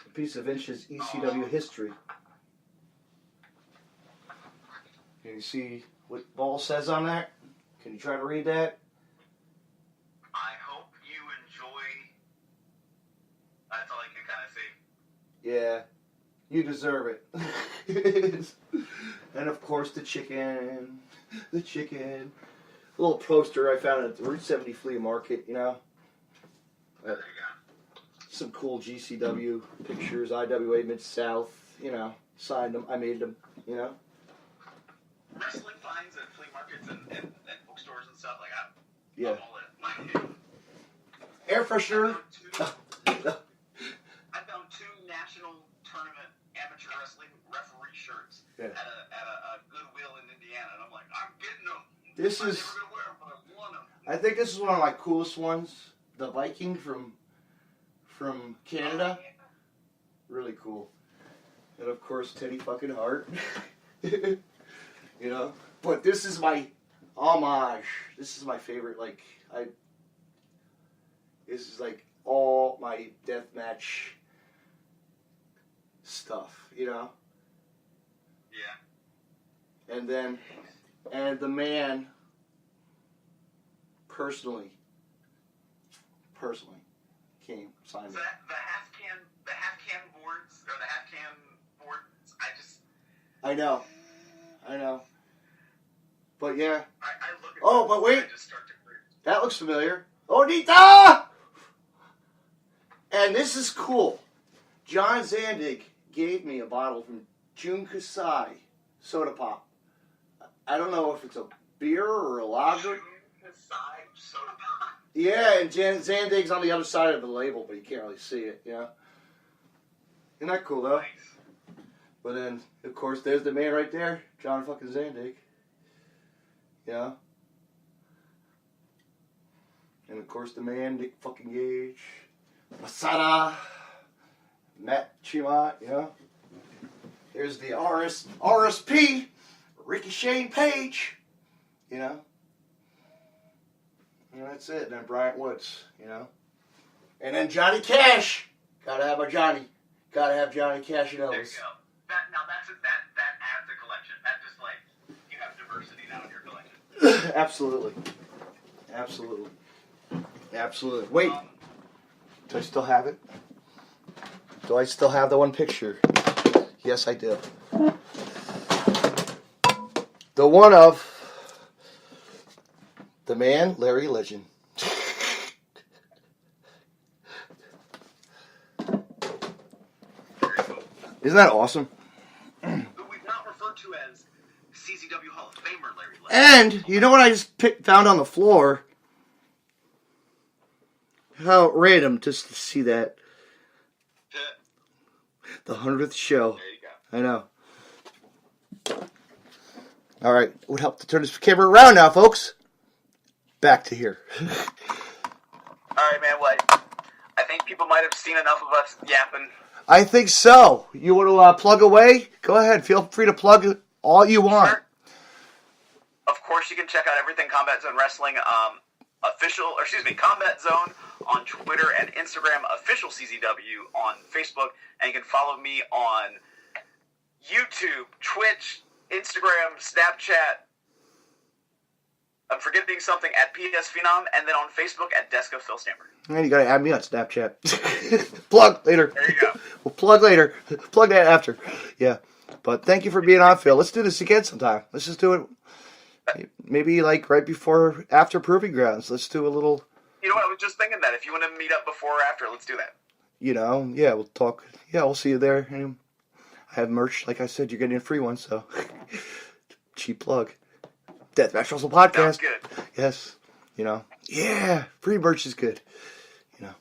A piece of Inch's ECW history. Can you see what Ball says on that? Can you try to read that? I hope you enjoy Yeah. You deserve it. And of course the chicken. The chicken. A little poster I found at the Route 70 flea market, you know. Some cool GCW pictures, IWA Mid-South, you know. Signed them. I made them, you know. Wrestling finds at flea markets and bookstores and stuff like that. Yeah. I'm all in. Air freshener. I found 2 national tournament amateur wrestling referee shirts Yeah. at a Goodwill in Indiana, and I'm like, I'm getting them. This I'm is. never gonna wear them, but I want them. I think this is one of my coolest ones. The Viking from Canada. Really cool. And of course, Teddy fucking Hart. You know? But this is my homage. This is my favorite, like, this is like all my deathmatch stuff, you know? Yeah. And the man personally came, signed So it. the half can boards, or the half can boards, I know. But yeah. I look at Oh, them but wait. and I just start to cringe. That looks familiar. Onita! And this is cool. John Zandig gave me a bottle from Jun Kasai soda pop. I don't know if it's a beer or a lager. Soda pop. Yeah, and Zandig's on the other side of the label, but you can't really see it, yeah. Isn't that cool, though? Nice. But then, of course, there's the man right there, John fucking Zandig. Yeah. And of course, the man, Nick fucking Gage. Masada. Matt Chima, yeah. There's the RSP, Ricky Shane Page, you know. And that's it. And then Bryant Woods, you know. And then Johnny Cash. Gotta have a Johnny. Gotta have Johnny Cash and There you Elvis. go. That adds a collection. That just like you have diversity now in your collection. Absolutely. Wait. Do I still have it? Do I still have the one picture? Yes, I do. The one of the man, Larry Legend. Isn't that awesome? Who we've not referred to as CZW Hall of Famer Larry Legend. And you know what I just found on the floor? How random just to see that. The 100th show. There you go. I know. All right. It would help to turn this camera around now, folks. Back to here. All right, man. Well, I think people might have seen enough of us yapping. I think so. You want to plug away? Go ahead. Feel free to plug all you want. Sure. Of course, you can check out everything Combat Zone Wrestling Combat Zone on Twitter and Instagram, official CZW on Facebook, and you can follow me on YouTube, Twitch, Instagram, Snapchat. I'm forgetting something at PS Phenom, and then on Facebook at Desco PhilipStamper. And you got to add me on Snapchat. Plug later. There you go. We'll plug later. Plug that after. Yeah. But thank you for being on, Phil. Let's do this again sometime. Let's just do it. Maybe like right before, after Proving Grounds. Let's do a little. You know what? I was just thinking that. If you want to meet up before or after, let's do that. You know, yeah, we'll talk. Yeah, we'll see you there. And I have merch. Like I said, you're getting a free one, so. Cheap plug. Deathmatch Wrestle Podcast. Sounds good. Yes. You know. Yeah. Free merch is good. You know.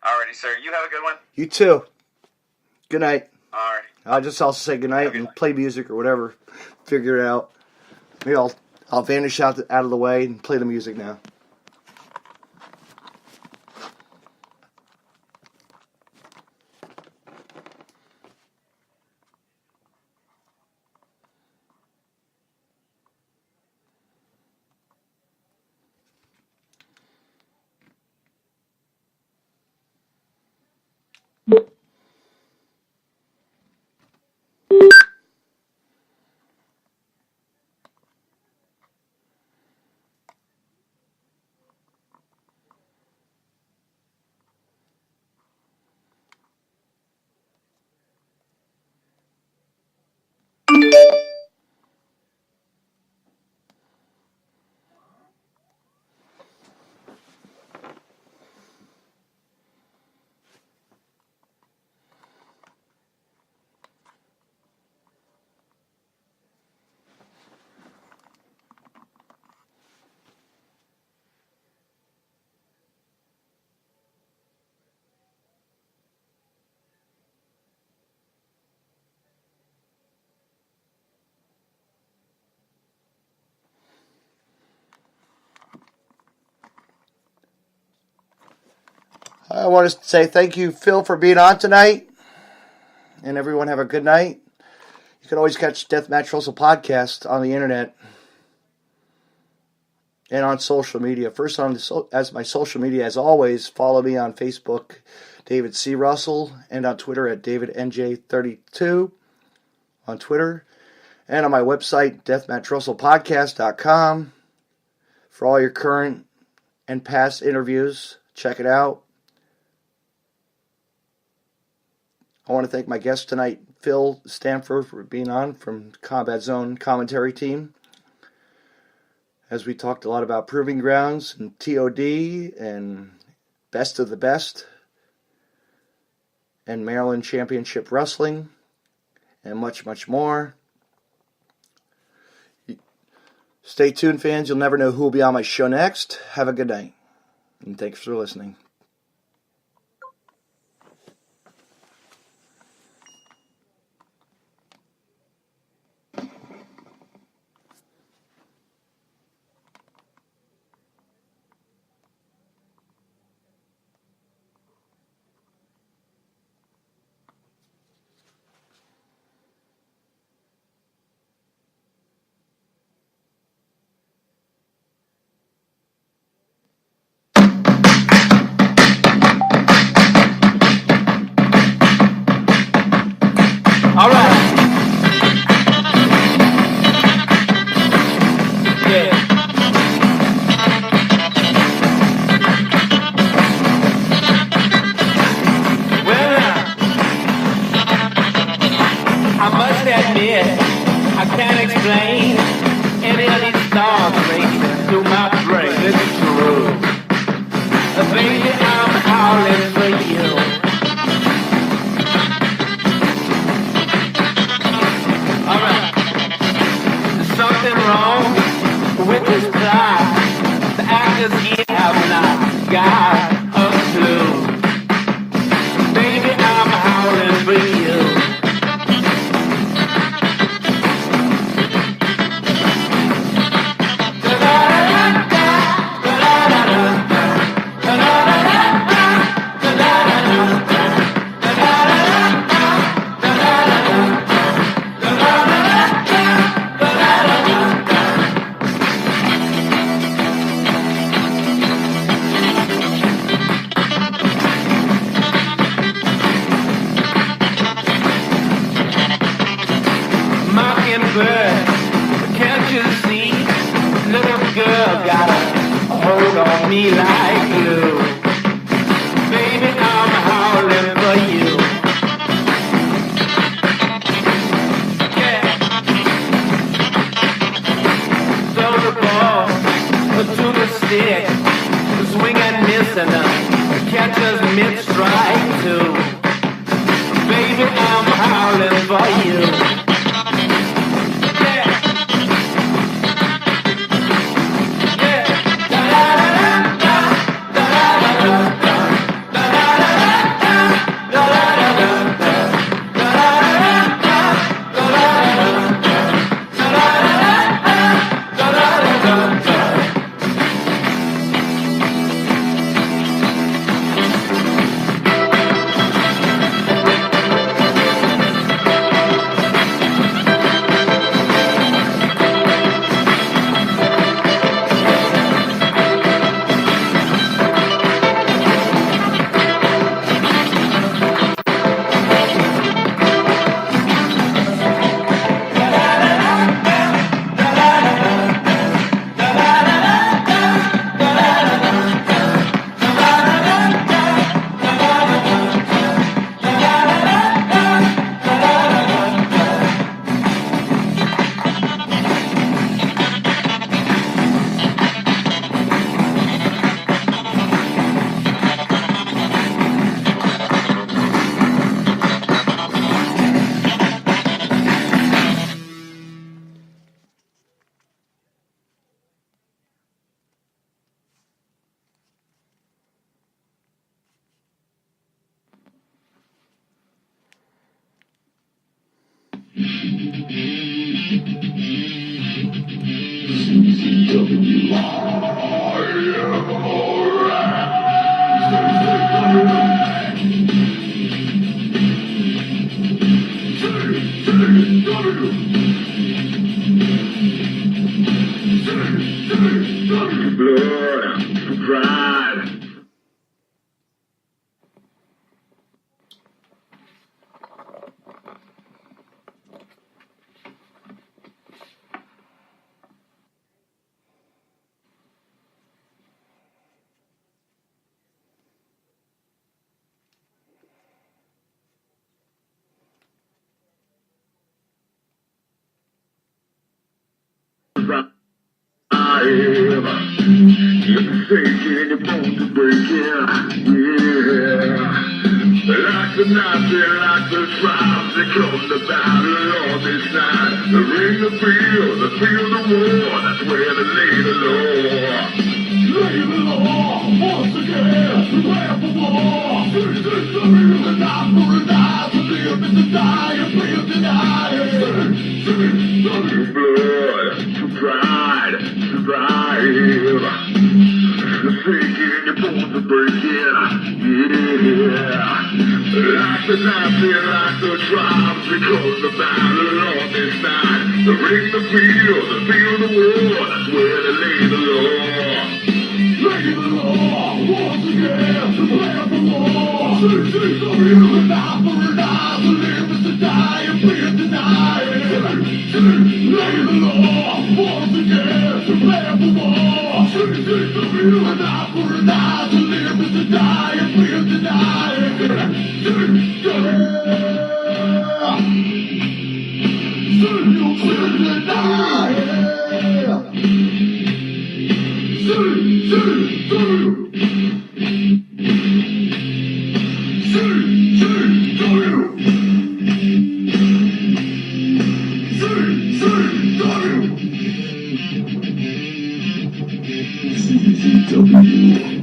Alrighty, sir. You have a good one. You too. Good night. Alright. I'll just also say good night and play music or whatever. Figure it out. Maybe I'll vanish out of the way and play the music now. I want to say thank you, Phil, for being on tonight. And everyone have a good night. You can always catch Deathmatch Russell podcast on the internet and on social media. First as my social media, as always, follow me on Facebook, David C. Russell, and on Twitter at DavidNJ32 on Twitter. And on my website, deathmatchrussellpodcast.com, for all your current and past interviews. Check it out. I want to thank my guest tonight, PhilipStamper, for being on from Combat Zone commentary team. As we talked a lot about Proving Grounds and TOD and Best of the Best and Maryland Championship Wrestling and much, much more. Stay tuned, fans. You'll never know who will be on my show next. Have a good night, and thanks for listening. All right. Yeah. Well, I must admit, I can't explain any of these thoughts racing through my brain. It's true. Baby, I'm howling for you. Wrong with this plot. The actors here have not got a clue. Baby, I'm howling for you. Me like glue. Baby, I'm howling for you. Yeah. Throw the ball to the stick, swing and miss and catcher's mid-strike too. Baby, I'm howling for you. CZW. I am alright. Blood, pride. You're faking, you're born to break it, yeah. Like the Nazi, like the tribes, they come to battle on this night. The ring the field, the war, that's where they lay the law. Lay the law, once again, prepare for war. This is the real and not for a die, to live is to die, and live to die. CZW. Blood, to pride, to pride. Faking your bones to break it, yeah. Like the Nazi, like the tribes, because the battle on this night. The ring, the field, the war, that's where they lay the law. Lay the law, once again, prepare for war. CZW and not for a die, to live is to die, and fear denied. Lay the law, once again, prepare for war. CZW and not for a die, to live is to die, and fear denied. You will deny. CZW. CZW.